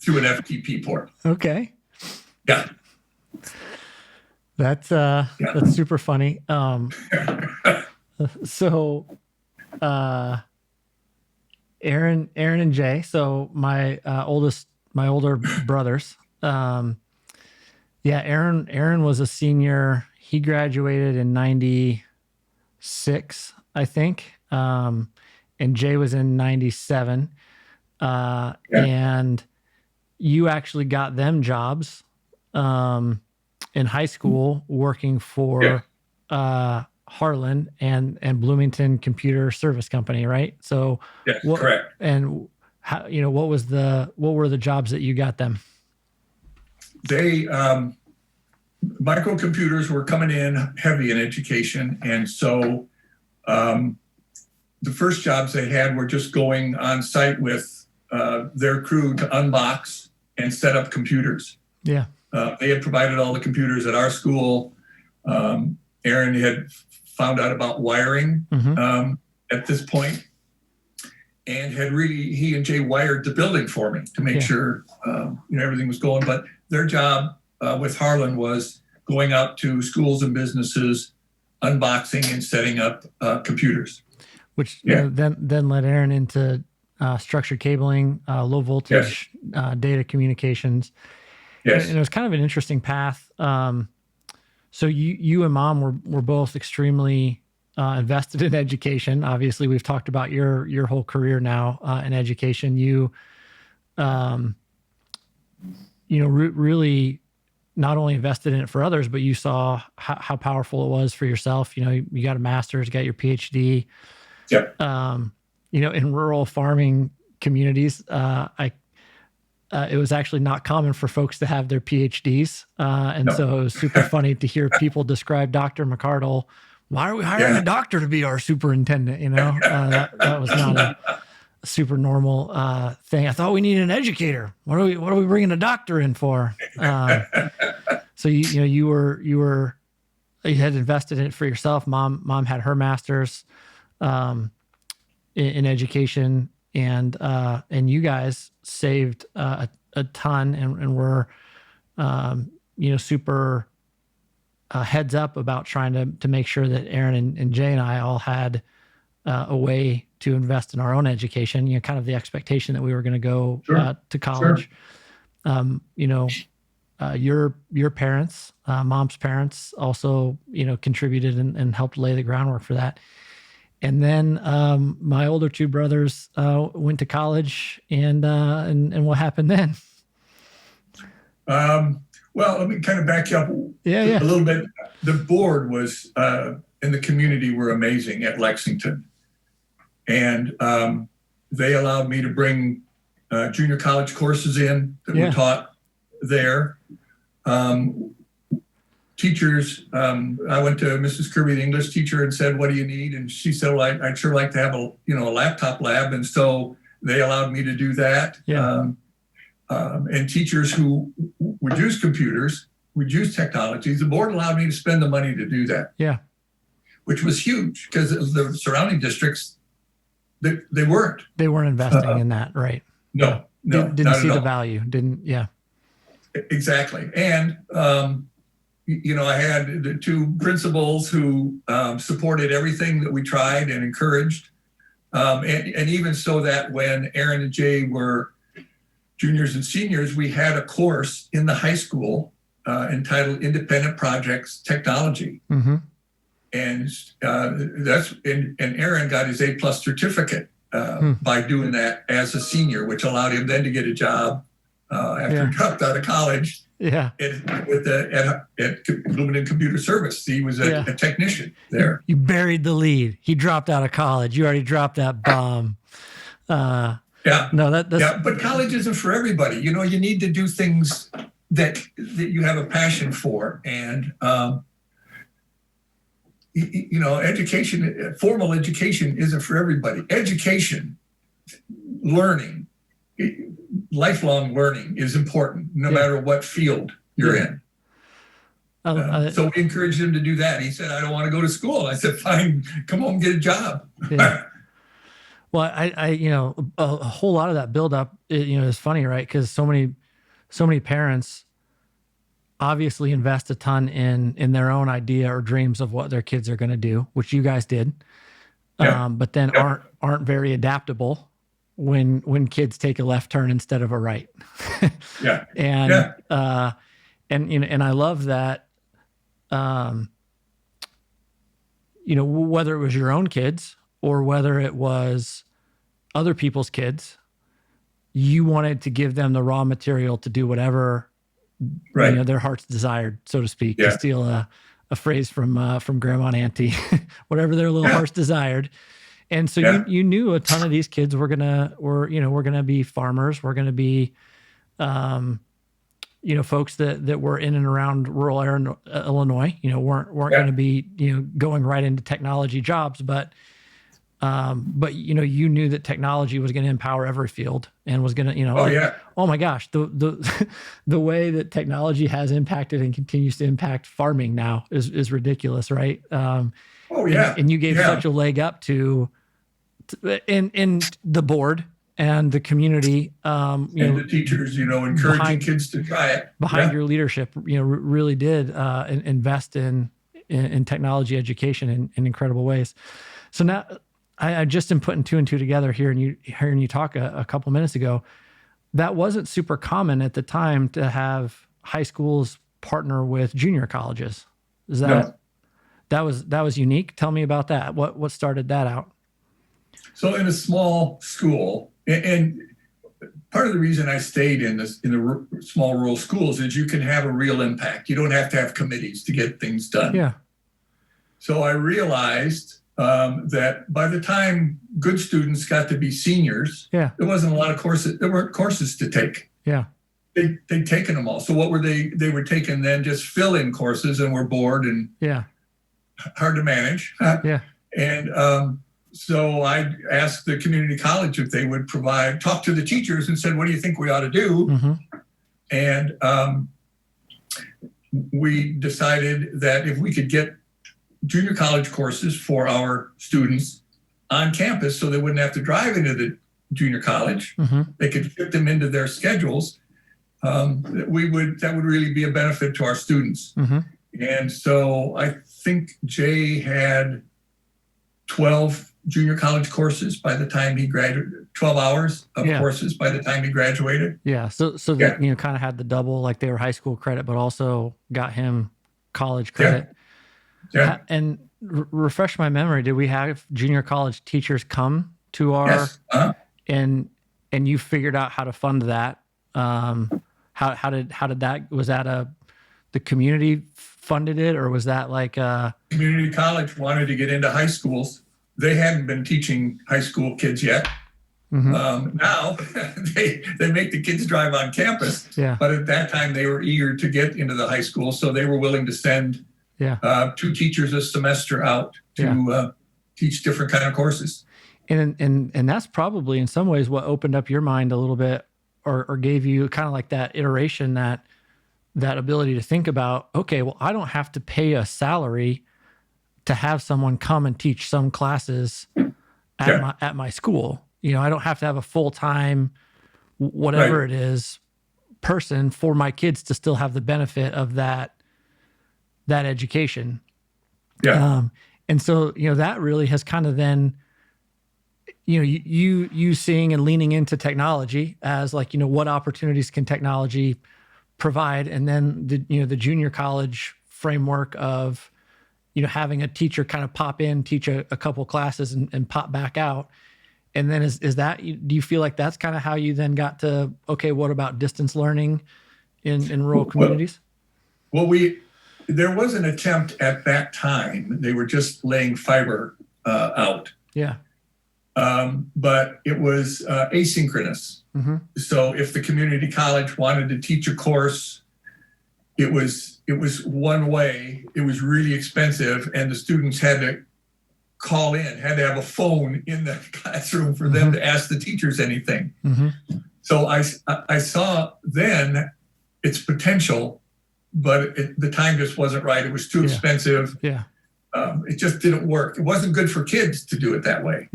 FTP port.
Okay.
Yeah.
That's super funny. So Aaron and Jay, so my older brothers. Aaron was a senior. He graduated in 96, I think. And Jay was in 97. And you actually got them jobs in high school working for Harlan and Bloomington Computer Service Company, right? So
correct.
And how, what were the jobs that you got them?
They microcomputers were coming in heavy in education. And so the first jobs they had were just going on site with their crew to unbox and set up computers.
Yeah.
They had provided all the computers at our school. Aaron had found out about wiring at this point, and he and Jay wired the building for me to make sure everything was going. But their job with Harlan was going out to schools and businesses, unboxing and setting up computers.
Which then led Aaron into structured cabling, low voltage data communications.
Yes.
And it was kind of an interesting path. So you and Mom were both extremely invested in education. Obviously, we've talked about your whole career now in education. You, really not only invested in it for others, but you saw how powerful it was for yourself. You got a master's, got your PhD.
Yep.
In rural farming communities, it was actually not common for folks to have their PhDs. So it was super funny to hear people describe Dr. McArdle. Why are we hiring a doctor to be our superintendent? That was not a super normal thing. I thought we needed an educator. What are we bringing a doctor in for? So you had invested in it for yourself. Mom had her master's in education, and you guys saved a ton and were super heads up about trying to make sure that Aaron and Jay and I all had a way to invest in our own education. Kind of the expectation that we were going to go to college. Your parents, Mom's parents, also contributed and helped lay the groundwork for that. And then my older two brothers went to college, and what happened then?
Well, let me kind of back you up a little bit. The board was in the community were amazing at Lexington, and they allowed me to bring junior college courses in that were taught there. Teachers, I went to Mrs. Kirby, the English teacher, and said, "What do you need?" And she said, "Well, I'd sure like to have a laptop lab." And so they allowed me to do that. Yeah. And teachers who would use computers, would use technologies, the board allowed me to spend the money to do that. Yeah. Which was huge because the surrounding districts, they weren't. They weren't investing in that, right? No. Didn't see the value. Yeah. Exactly. And I had the two principals who supported everything that we tried and encouraged. And even so that when Aaron and Jay were juniors and seniors, we had a course in the high school entitled Independent Projects Technology. Mm-hmm. And and Aaron got his A+ certificate by doing that as a senior, which allowed him then to get a job after he dropped out of college. Yeah, at Lumen Computer Service. He was a technician there. You buried the lead. He dropped out of college. You already dropped that bomb. But college isn't for everybody. You need to do things that you have a passion for, and education, formal education, isn't for everybody. Education, learning. Lifelong learning is important, no matter what field you're in. So we encouraged him to do that. He said, "I don't want to go to school." I said, "Fine, come home and get a job." Yeah. Well, a whole lot of that buildup, is funny, right? Because so many parents obviously invest a ton in their own idea or dreams of what their kids are going to do, which you guys did, but then aren't very adaptable when kids take a left turn instead of a right. And I love that, whether it was your own kids or whether it was other people's kids, you wanted to give them the raw material to do whatever their hearts desired, so to speak, to steal a phrase from grandma and auntie, whatever their little hearts desired. And so you knew a ton of these kids were gonna be farmers. We're gonna be,
folks that were in and around rural Illinois, weren't going to be, going right into technology jobs, but you knew that technology was going to empower every field and was going to, oh my gosh, the the way that technology has impacted and continues to impact farming now is ridiculous, right? And you gave such a leg up to in the board and the community, and
the teachers, encouraging kids to try it.
Behind your leadership, really did invest in technology education in incredible ways. So now I just am putting two and two together here, and hearing you talk a couple minutes ago. That wasn't super common at the time to have high schools partner with junior colleges. Is that that was unique? Tell me about that. What started that out?
So in a small school, and part of the reason I stayed in the small rural schools is you can have a real impact. You don't have to have committees to get things done.
Yeah.
So I realized that by the time good students got to be seniors, there wasn't a lot of courses. There weren't courses to take.
Yeah.
They'd taken them all. So what were they? They were taking then just fill-in courses and were bored and hard to manage. And so I asked the community college if they would talk to the teachers and said, what do you think we ought to do?
Mm-hmm.
And we decided that if we could get junior college courses for our students on campus so they wouldn't have to drive into the junior college, they could fit them into their schedules, that would really be a benefit to our students. And so I think Jay had 12 junior college courses by the time he graduated, 12 hours of courses by the time he graduated.
Yeah. So that, kind of had the double, like they were high school credit, but also got him college credit.
Yeah.
And refresh my memory. Did we have junior college teachers come to our, and you figured out how to fund that? How did that, was that the community funded it, or was that like
community college wanted to get into high schools? They hadn't been teaching high school kids yet. Now they make the kids drive on campus. But at that time they were eager to get into the high school, so they were willing to send 2 teachers a semester out to teach different kind of courses.
And that's probably in some ways what opened up your mind a little bit, or gave you kind of like that iteration, that ability to think about, okay, well, I don't have to pay a salary to have someone come and teach some classes at my school. I don't have to have a full-time, whatever it is, person for my kids to still have the benefit of that education. And so, that really has kind of then, you seeing and leaning into technology as like, what opportunities can technology provide? And then the junior college framework of, having a teacher kind of pop in, teach a couple classes and pop back out. And then is that, do you feel like that's kind of how you then got to, okay, what about distance learning in rural communities?
Well, there was an attempt at that time. They were just laying fiber out. But it was asynchronous. So if the community college wanted to teach a course, it was one way. It was really expensive, and the students had to call in, had to have a phone in the classroom for them to ask the teachers anything. So I saw then its potential, but the time just wasn't right. It was too expensive. It just didn't work. It wasn't good for kids to do it that way.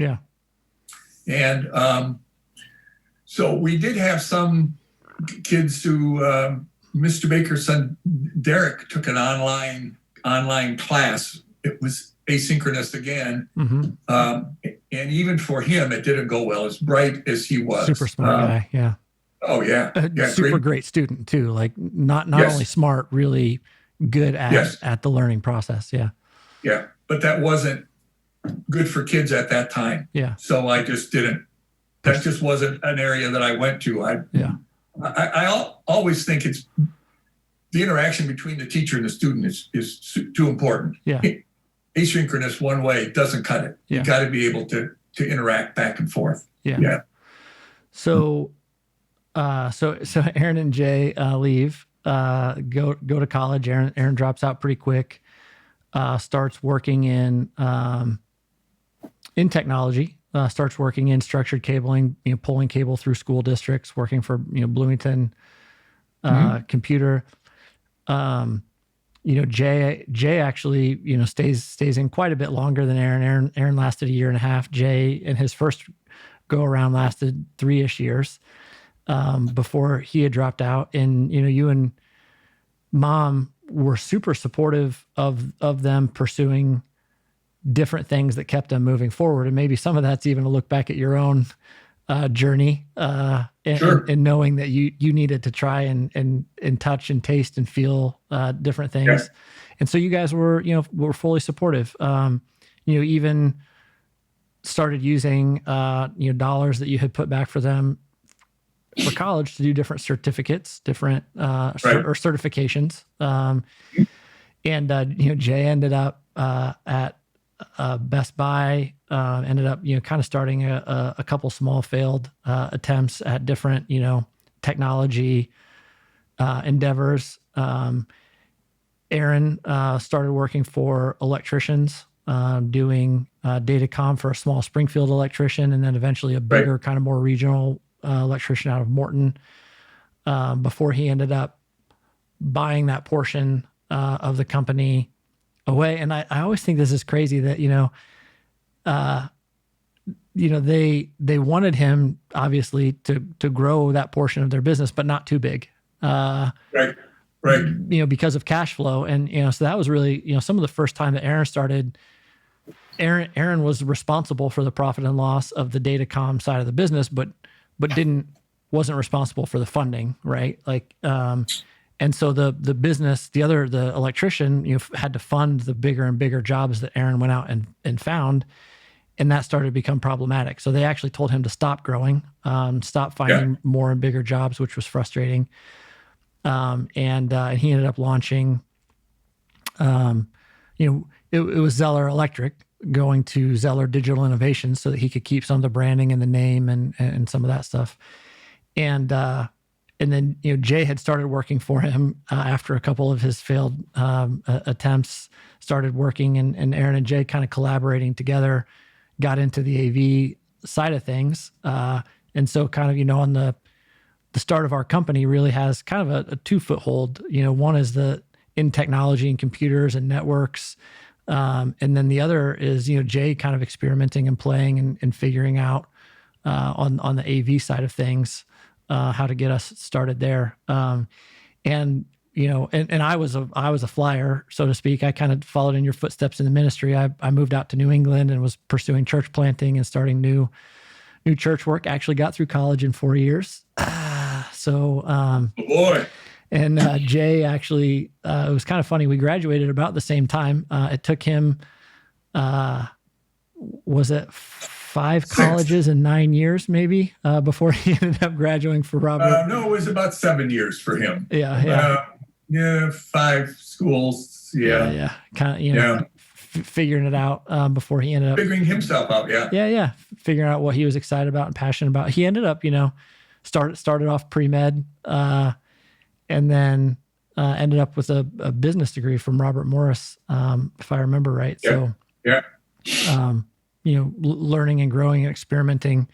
And so we did have some kids who, Mr. Baker's son, Derek, took an online class. It was asynchronous again. And even for him, it didn't go well, as bright as he was.
Super smart guy.
Oh, yeah.
Super great student too. Like not only smart, really good at the learning process.
Yeah. But that wasn't good for kids at that time. So I just didn't. That just wasn't an area that I went to. I always think it's the interaction between the teacher and the student is too important. Asynchronous one way doesn't cut it. You got to be able to interact back and forth. So
Aaron and Jay leave. go to college. Aaron drops out pretty quick. Starts working in technology. Starts working in structured cabling, pulling cable through school districts, working for Bloomington Computer. Jay actually stays in quite a bit longer than Aaron. Aaron lasted a year and a half. Jay, in his first go around, lasted 3-ish years before he had dropped out. And you and Mom were super supportive of them pursuing different things that kept them moving forward. And maybe some of that's even a look back at your own journey and knowing that you needed to try and touch and taste and feel different things. Yeah. And so you guys were fully supportive. Even started using dollars that you had put back for them for college to do different certificates, different or certifications. Jay ended up at Best Buy, ended up kind of starting a couple small failed attempts at different technology endeavors. Aaron started working for electricians, doing datacom for a small Springfield electrician, and then eventually a bigger kind of more regional electrician out of Morton, before he ended up buying that portion of the company away. And I always think this is crazy that they wanted him obviously to grow that portion of their business, but not too big. Because of cash flow. And so that was really some of the first time that Aaron started. Aaron was responsible for the profit and loss of the datacom side of the business, but wasn't responsible for the funding, right? And so the business, the electrician, had to fund the bigger and bigger jobs that Aaron went out and found, and that started to become problematic. So they actually told him to stop growing, stop finding more and bigger jobs, which was frustrating. And he ended up launching, it was Zeller Electric, going to Zeller Digital Innovations so that he could keep some of the branding and the name and some of that stuff. And then, Jay had started working for him after a couple of his failed attempts, started working, and Aaron and Jay kind of collaborating together, got into the AV side of things. And so kind of, on the start of our company really has kind of a 2-foothold. One is in technology and computers and networks. And then the other is, Jay kind of experimenting and playing and figuring out on the AV side of things, how to get us started there. And I was a flyer, so to speak. I kind of followed in your footsteps in the ministry. I moved out to New England and was pursuing church planting and starting new church work. Actually got through college in 4 years. Oh boy. And Jay actually, it was kind of funny. We graduated about the same time. It took him, was it 5 colleges in 9 years, maybe, before he ended up graduating for Robert?
No, it was about 7 years for him.
Yeah.
5 schools. Yeah.
Kind of, figuring it out before he ended up
figuring himself out.
Yeah. Figuring out what he was excited about and passionate about. He ended up, started off pre-med, and then ended up with a business degree from Robert Morris, if I remember right. Learning and growing and experimenting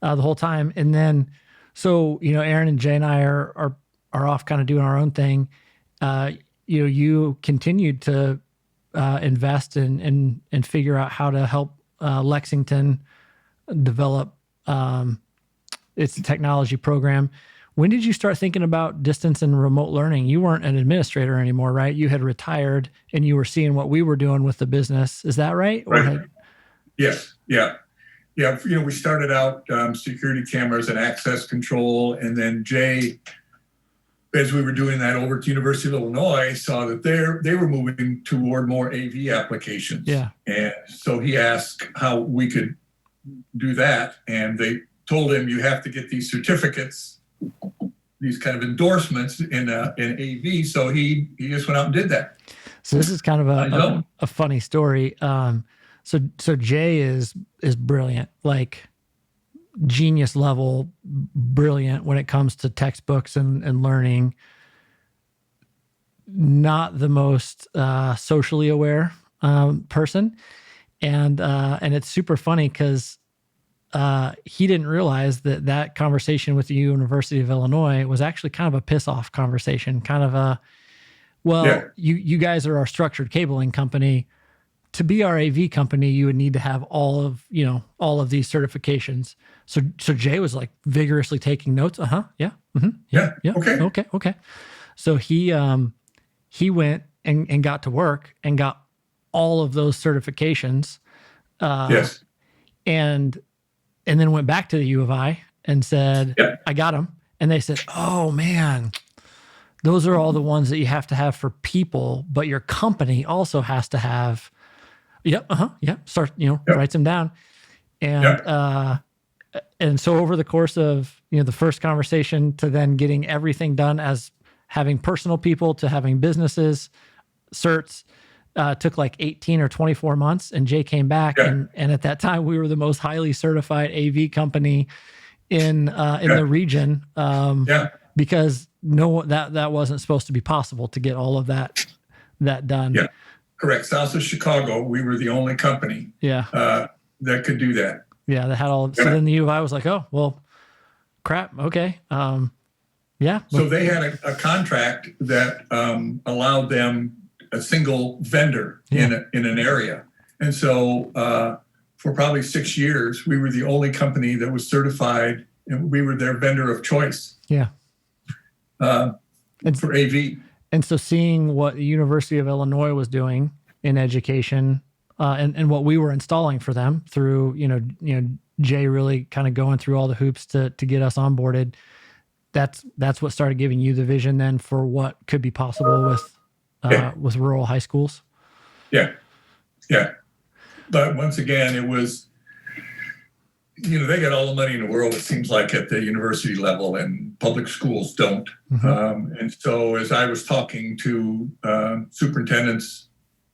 the whole time. And then, so, Aaron and Jay and I are off kind of doing our own thing. You continued to invest and figure out how to help Lexington develop its technology program. When did you start thinking about distance and remote learning? You weren't an administrator anymore, right? You had retired and you were seeing what we were doing with the business. Is that right?
Right. Yes. Yeah. We started out security cameras and access control, and then Jay, as we were doing that over at University of Illinois, saw that they were moving toward more AV applications. Yeah. And so he asked how we could do that, and they told him, you have to get these certificates, these kind of endorsements in AV. So he just went out and did that.
So this is kind of a funny story. So Jay is brilliant, like genius level brilliant when it comes to textbooks and learning. not the most socially aware person, and it's super funny because he didn't realize that conversation with the University of Illinois was actually kind of a piss off conversation, kind of a, well,
Yeah.
you guys are our structured cabling company. To be our AV company, you would need to have all of these certifications. So Jay was like vigorously taking notes. Yeah. Mm-hmm, yeah. Okay. So he went and got to work and got all of those certifications.
Yes.
And then went back to the U of I and said,
Yeah.
I got them. And they said, oh man, those are all the ones that you have to have for people, but your company also has to have. Yep. Start, writes them down. And, and so over the course of, the first conversation to then getting everything done as having personal people to having businesses, certs, took like 18 or 24 months. And Jay came back and at that time we were the most highly certified AV company in the region. Because that wasn't supposed to be possible to get all of that done.
Yeah. Correct. South of Chicago, we were the only company that could do that.
Yeah, that had all. So then the U of I was like, oh, well, crap. Okay. Yeah.
So they had a contract that allowed them a single vendor in an area. And so for probably 6 years, we were the only company that was certified, and we were their vendor of choice.
Yeah.
For AV.
And so seeing what the University of Illinois was doing in education and what we were installing for them through, Jay really kind of going through all the hoops to get us onboarded. That's what started giving you the vision then for what could be possible with rural high schools.
Yeah. Yeah. But once again, it was, they got all the money in the world, it seems like, at the university level, and public schools don't.
Mm-hmm.
And so as I was talking to superintendents,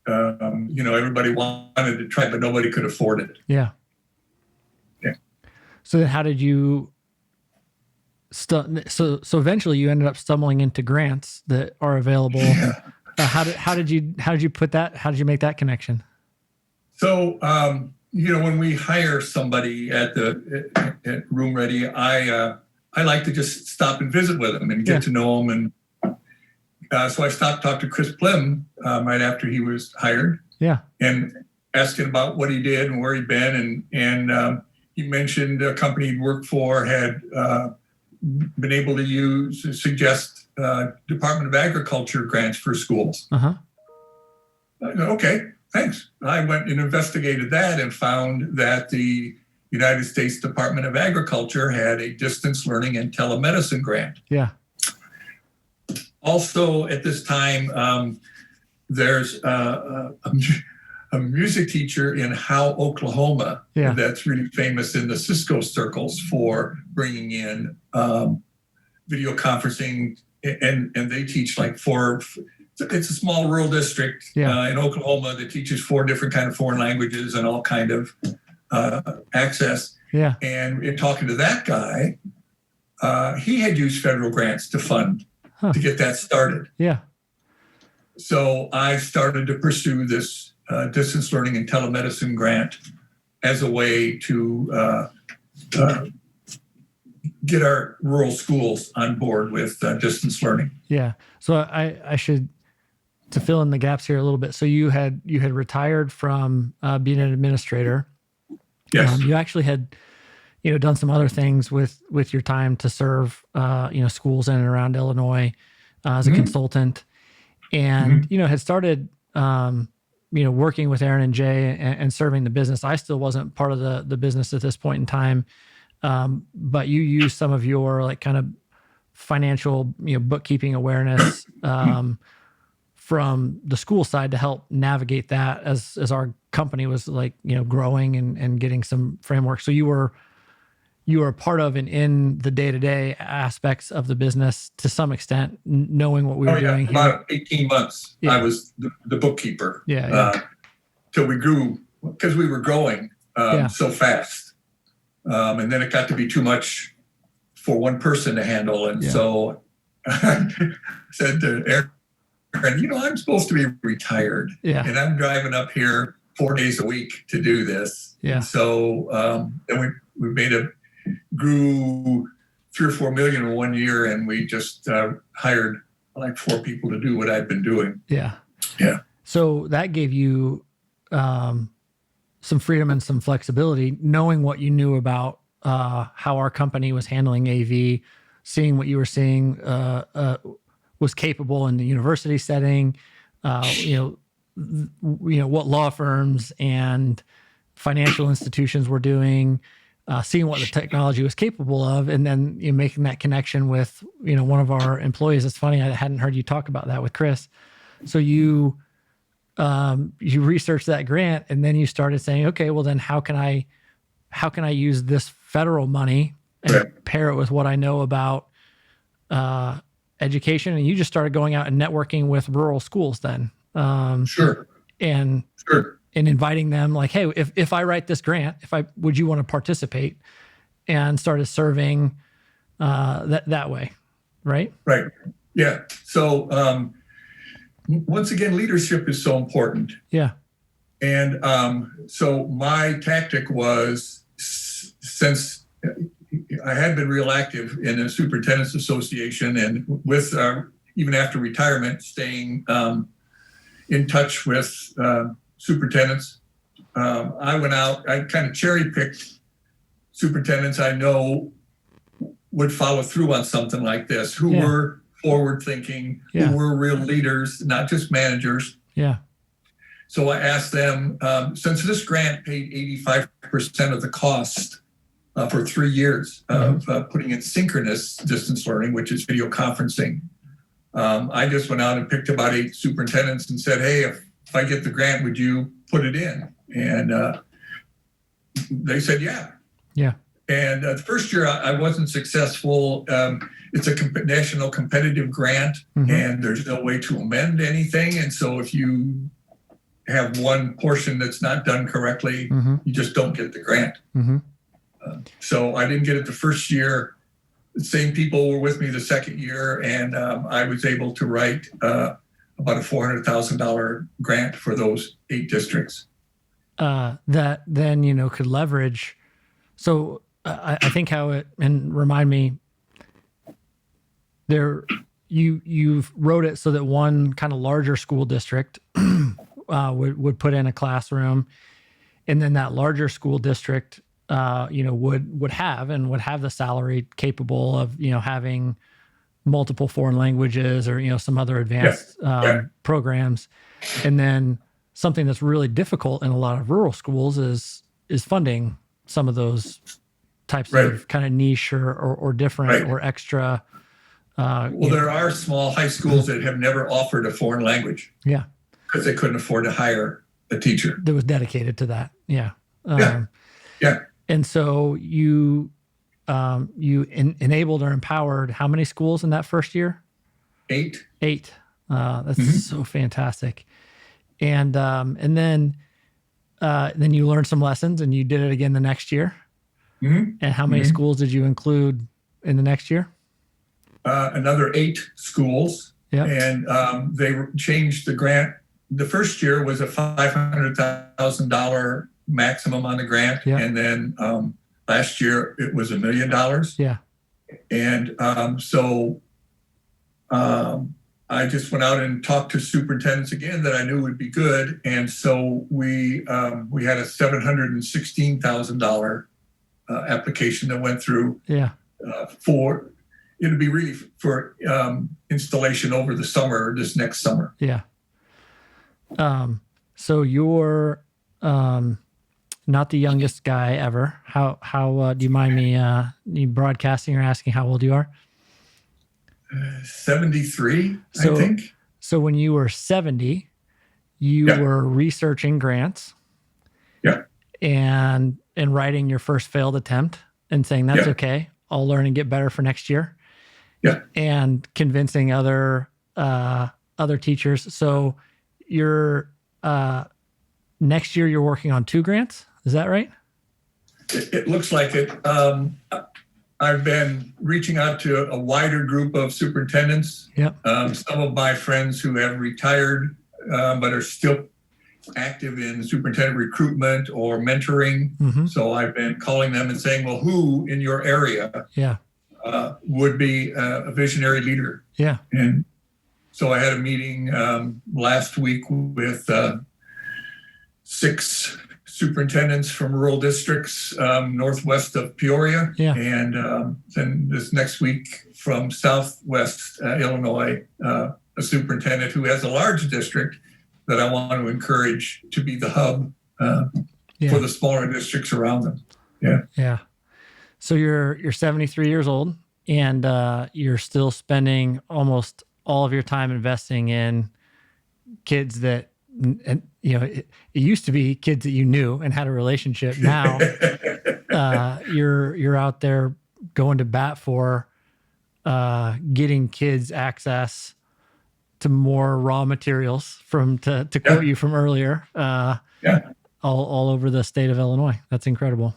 everybody wanted to try, but nobody could afford it.
Yeah.
Yeah.
So then how did you, so eventually you ended up stumbling into grants that are available.
Yeah.
How did you make that connection?
So, when we hire somebody at Room Ready, I like to just stop and visit with them and get to know them. And so I stopped, talked to Chris Plim right after he was hired. Yeah. And asked him about what he did and where he'd been. And he mentioned a company he'd worked for had been able to suggest Department of Agriculture grants for schools. Uh-huh. I go, okay. Thanks. I went and investigated that and found that the United States Department of Agriculture had a distance learning and telemedicine grant. Yeah. Also, at this time, there's a music teacher in Howe, Oklahoma, that's really famous in the Cisco circles for bringing in video conferencing, and they teach like it's a small rural district in Oklahoma that teaches 4 different kind of foreign languages and all kind of access. Yeah. And in talking to that guy, he had used federal grants to fund to get that started. Yeah. So I started to pursue this distance learning and telemedicine grant as a way to get our rural schools on board with distance learning. Yeah. So I should, to fill in the gaps here a little bit. So you had retired from being an administrator. Yes. You actually had, done some other things with your time to serve, schools in and around Illinois as a consultant, and had started, working with Aaron and Jay and serving the business. I still wasn't part of the business at this point in time, but you used some of your like kind of financial, bookkeeping awareness from the school side to help navigate that as our company was like, growing and getting some framework. So you were part of and in the day-to-day aspects of the business to some extent, knowing what we were doing. About 18 months, I was the bookkeeper. Till we grew, because we were growing so fast. And then it got to be too much for one person to handle. And so I said to Aaron, and I'm supposed to be retired, and I'm driving up here 4 days a week to do this.
Yeah.
And so then we grew 3 or 4 million in 1 year, and we just hired like 4 people to do what I've been doing.
Yeah.
Yeah.
So that gave you some freedom and some flexibility, knowing what you knew about how our company was handling AV, seeing what you were seeing was capable in the university setting, what law firms and financial institutions were doing, seeing what the technology was capable of, and then making that connection with one of our employees. It's funny, I hadn't heard you talk about that with Chris. So you researched that grant, and then you started saying, okay, well then how can I use this federal money and pair it with what I know about education? And you just started going out and networking with rural schools then.
Sure.
And inviting them like, hey, if I write this grant, would you want to participate? And started serving that way, right?
Right. Yeah. So once again, leadership is so important.
Yeah.
And so my tactic was, since I had been real active in the Superintendent's Association, and with even after retirement, staying in touch with superintendents, I went out, I kind of cherry picked superintendents I know would follow through on something like this, who were forward thinking, who were real leaders, not just managers.
Yeah.
So I asked them, since this grant paid 85% of the cost for 3 years of putting in synchronous distance learning, which is video conferencing, I just went out and picked about 8 superintendents and said, hey, if I get the grant, would you put it in? And they said, yeah.
Yeah.
And the first year I wasn't successful. It's a national competitive grant, and there's no way to amend anything. And so if you have one portion that's not done correctly, you just don't get the grant. So I didn't get it the first year. The same people were with me the second year, and I was able to write about a $400,000 grant for those 8 districts.
That then, could leverage. So I think how it, and remind me, you wrote it so that one kind of larger school district would put in a classroom, and then that larger school district would have the salary capable of having multiple foreign languages or some other advanced programs. And then something that's really difficult in a lot of rural schools is funding some of those types of kind of niche or different or extra.
There are small high schools that have never offered a foreign language. Yeah. Because they couldn't afford to hire a teacher
that was dedicated to that. Yeah.
Yeah.
And so you enabled or empowered how many schools in that first year?
8.
That's so fantastic. And then you learned some lessons, and you did it again the next year. And how many schools did you include in the next year?
Another 8 schools.
Yep.
And they changed the grant. The first year was a $500,000 maximum on the grant.
Yep.
And then last year it was $1 million.
Yeah.
And so I just went out and talked to superintendents again that I knew would be good. And so we had a $716,000 application that went through for, it'd be really for installation over the summer, this next summer.
Yeah. So you're not the youngest guy ever. How do you mind me you broadcasting or asking how old you are?
73, I think.
So when you were 70, you were researching grants.
Yeah.
And writing your first failed attempt and saying, that's okay, I'll learn and get better for next year.
Yeah.
And convincing other teachers. So you're next year you're working on 2 grants. Is that right?
It looks like it. I've been reaching out to a wider group of superintendents.
Yep.
Some of my friends who have retired but are still active in superintendent recruitment or mentoring.
Mm-hmm.
So I've been calling them and saying, well, who in your area would be a visionary leader?
Yeah.
And so I had a meeting last week with 6 superintendents from rural districts northwest of Peoria.
Yeah.
And then this next week from southwest Illinois, a superintendent who has a large district that I want to encourage to be the hub for the smaller districts around them. Yeah.
Yeah. So you're 73 years old, and you're still spending almost all of your time investing in kids that, and it used to be kids that you knew and had a relationship. Now you're out there going to bat for getting kids access to more raw materials to quote you from earlier, all over the state of Illinois. That's incredible.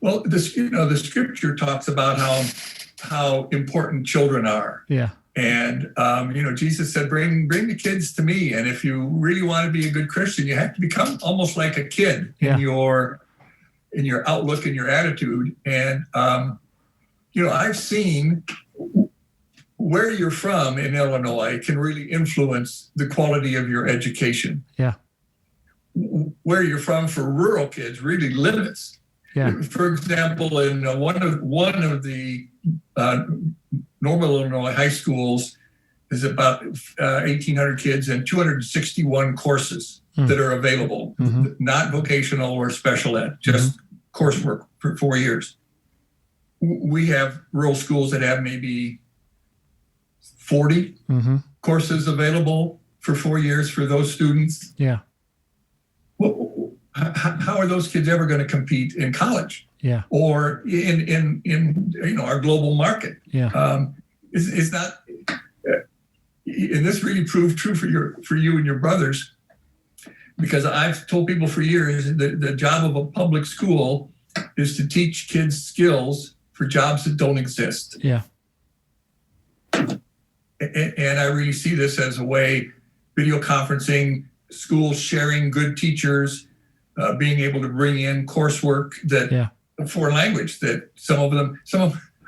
Well, the scripture talks about how important children are.
Yeah.
And, Jesus said, bring the kids to me. And if you really want to be a good Christian, you have to become almost like a kid in your outlook and your attitude. And, I've seen where you're from in Illinois can really influence the quality of your education.
Yeah.
Where you're from for rural kids really limits.
Yeah.
For example, in one of the normal Illinois high schools is about 1,800 kids and 261 courses that are available, not vocational or special ed, just coursework for 4 years. We have rural schools that have maybe 40 courses available for 4 years for those students.
Yeah.
Well, how are those kids ever going to compete in college?
Yeah.
Or in our global market?
Yeah.
It's not, and this really proved true for you and your brothers, because I've told people for years that the job of a public school is to teach kids skills for jobs that don't exist.
Yeah.
And I really see this as a way, video conferencing, schools sharing good teachers, being able to bring in coursework that foreign language that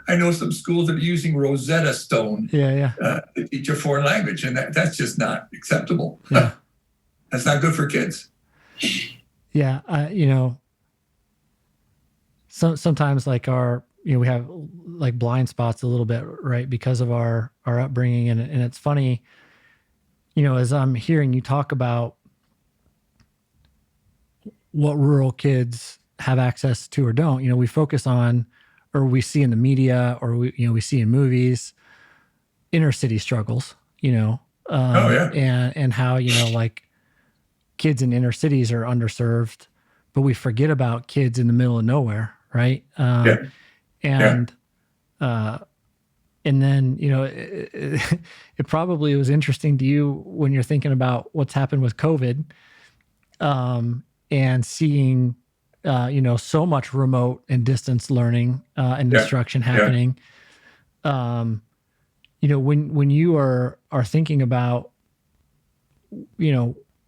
I know some schools that are using Rosetta Stone to teach a foreign language, and that's just not acceptable.
Yeah.
That's not good for kids.
Yeah. Sometimes like we have like blind spots a little bit, right? Because of our upbringing. And it's funny, as I'm hearing you talk about what rural kids have access to or don't, we focus on, or we see in the media, or we see in movies, inner city struggles, and how, like kids in inner cities are underserved, but we forget about kids in the middle of nowhere. Right. And then, it probably was interesting to you when you're thinking about what's happened with COVID, and seeing, so much remote and distance learning, and instruction happening. When you are thinking about,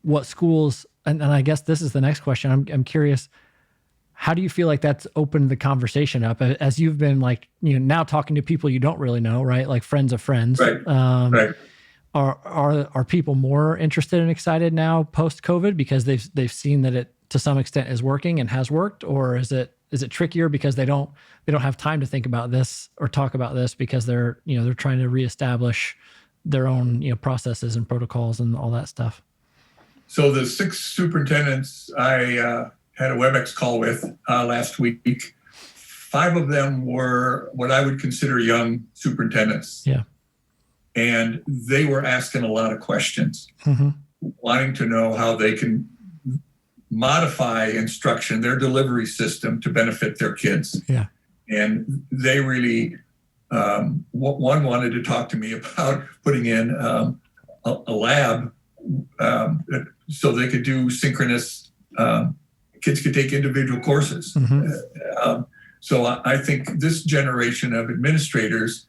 what schools, and I guess this is the next question. I'm curious, how do you feel like that's opened the conversation up as you've been like, now talking to people you don't really know, right? Like friends of friends.
Right. Right.
Are people more interested and excited now post COVID because they've seen that it to some extent is working and has worked, or is it trickier because they don't have time to think about this or talk about this because they're trying to reestablish their own processes and protocols and all that stuff?
So the 6 superintendents I had a WebEx call with last week, 5 of them were what I would consider young superintendents.
Yeah.
And they were asking a lot of questions, wanting to know how they can modify instruction, their delivery system to benefit their kids.
Yeah.
And they really, one wanted to talk to me about putting in a lab so they could do synchronous, kids could take individual courses. So I think this generation of administrators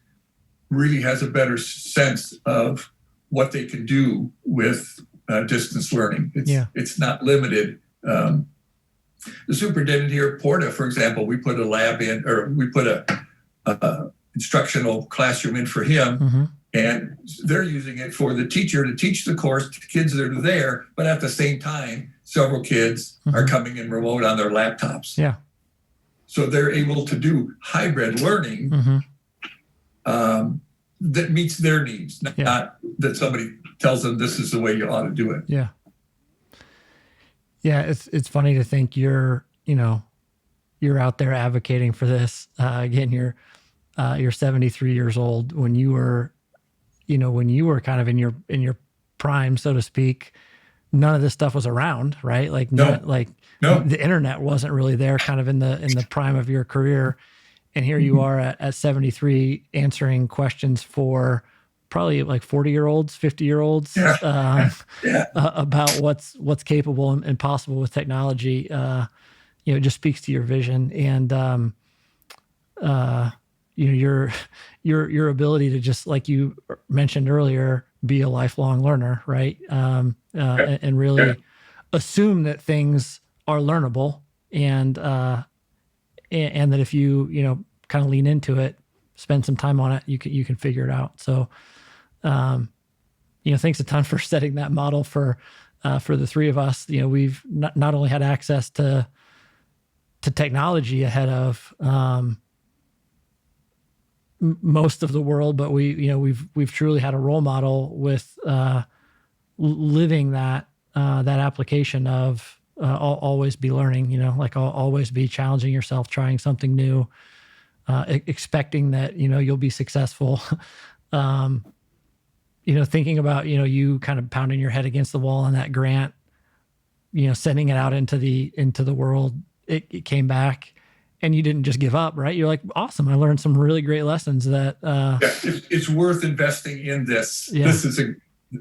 really has a better sense of what they can do with distance learning. It's not limited. The superintendent here at Porta, for example, we put a lab in, or we put a instructional classroom in for him, and they're using it for the teacher to teach the course to kids that are there, but at the same time, several kids are coming in remote on their laptops.
Yeah.
So they're able to do hybrid learning that meets their needs, not that somebody tells them this is the way you ought to do it.
Yeah. Yeah. It's funny to think you're out there advocating for this. Again, you're 73 years old. When you were kind of in your prime, so to speak, none of this stuff was around, right? Like,
no.
The internet wasn't really there kind of in the prime of your career. And here you are at 73 answering questions for probably like 40-year-olds, 50-year-olds about what's capable and possible with technology. It just speaks to your vision and, your ability to, just like you mentioned earlier, be a lifelong learner, right? And really assume that things are learnable and that if you kind of lean into it, spend some time on it, you can figure it out. So, thanks a ton for setting that model for the three of us. We've not only had access to technology ahead of most of the world, but we've truly had a role model with living that application of always be learning. Always be challenging yourself, trying something new, expecting that you'll be successful. Thinking about you kind of pounding your head against the wall on that grant, sending it out into the world. It came back. And you didn't just give up, right? You're like, awesome. I learned some really great lessons that
it's worth investing in this.
Yeah.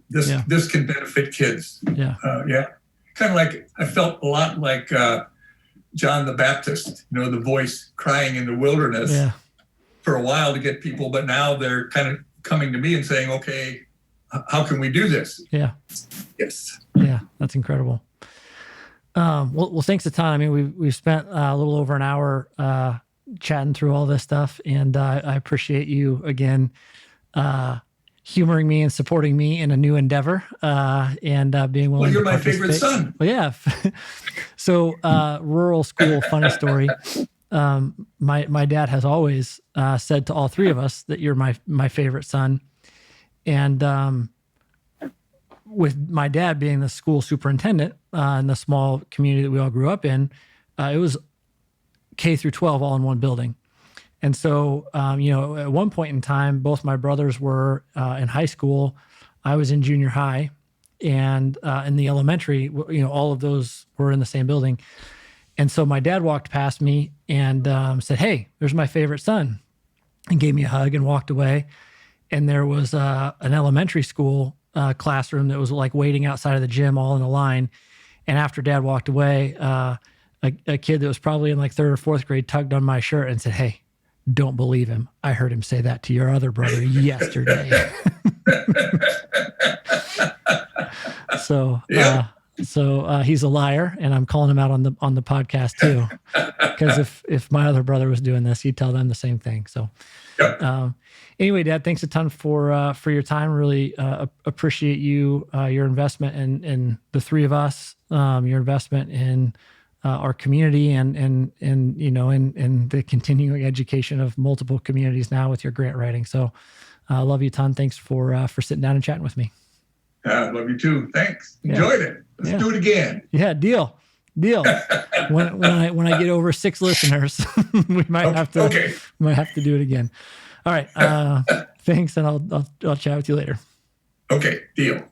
This can benefit kids.
Yeah.
Kind of like, I felt a lot like John the Baptist, the voice crying in the wilderness for a while to get people, but now they're kind of coming to me and saying, okay, how can we do this?
Yeah.
Yes.
Yeah. That's incredible. Well, thanks a ton. I mean, we've spent a little over an hour chatting through all this stuff, and I appreciate you again humoring me and supporting me in a new endeavor and being willing.
Well, you're
to
my favorite son.
Well, yeah. So, rural school. Funny story. My dad has always said to all three of us that you're my favorite son, and with my dad being the school superintendent in the small community that we all grew up in, it was K through 12 all in one building. And so, at one point in time, both my brothers were in high school. I was in junior high, and in the elementary, all of those were in the same building. And so my dad walked past me and said, "Hey, there's my favorite son," and gave me a hug and walked away. And there was an elementary school classroom that was like waiting outside of the gym, all in a line. And after Dad walked away, a kid that was probably in like third or fourth grade tugged on my shirt and said, "Hey, don't believe him. I heard him say that to your other brother yesterday." So he's a liar, and I'm calling him out on the podcast too, because if my other brother was doing this, he'd tell them the same thing. So. Yep. Anyway, Dad, thanks a ton for your time. Really appreciate your investment in the three of us, your investment in our community, and the continuing education of multiple communities now with your grant writing. So, I love you a ton. Thanks for sitting down and chatting with me.
Love you too. Thanks. Enjoyed it. Let's do it again.
Yeah, deal. When I get over 6 listeners, we might have to do it again. All right. Thanks, and I'll chat with you later.
Okay, deal.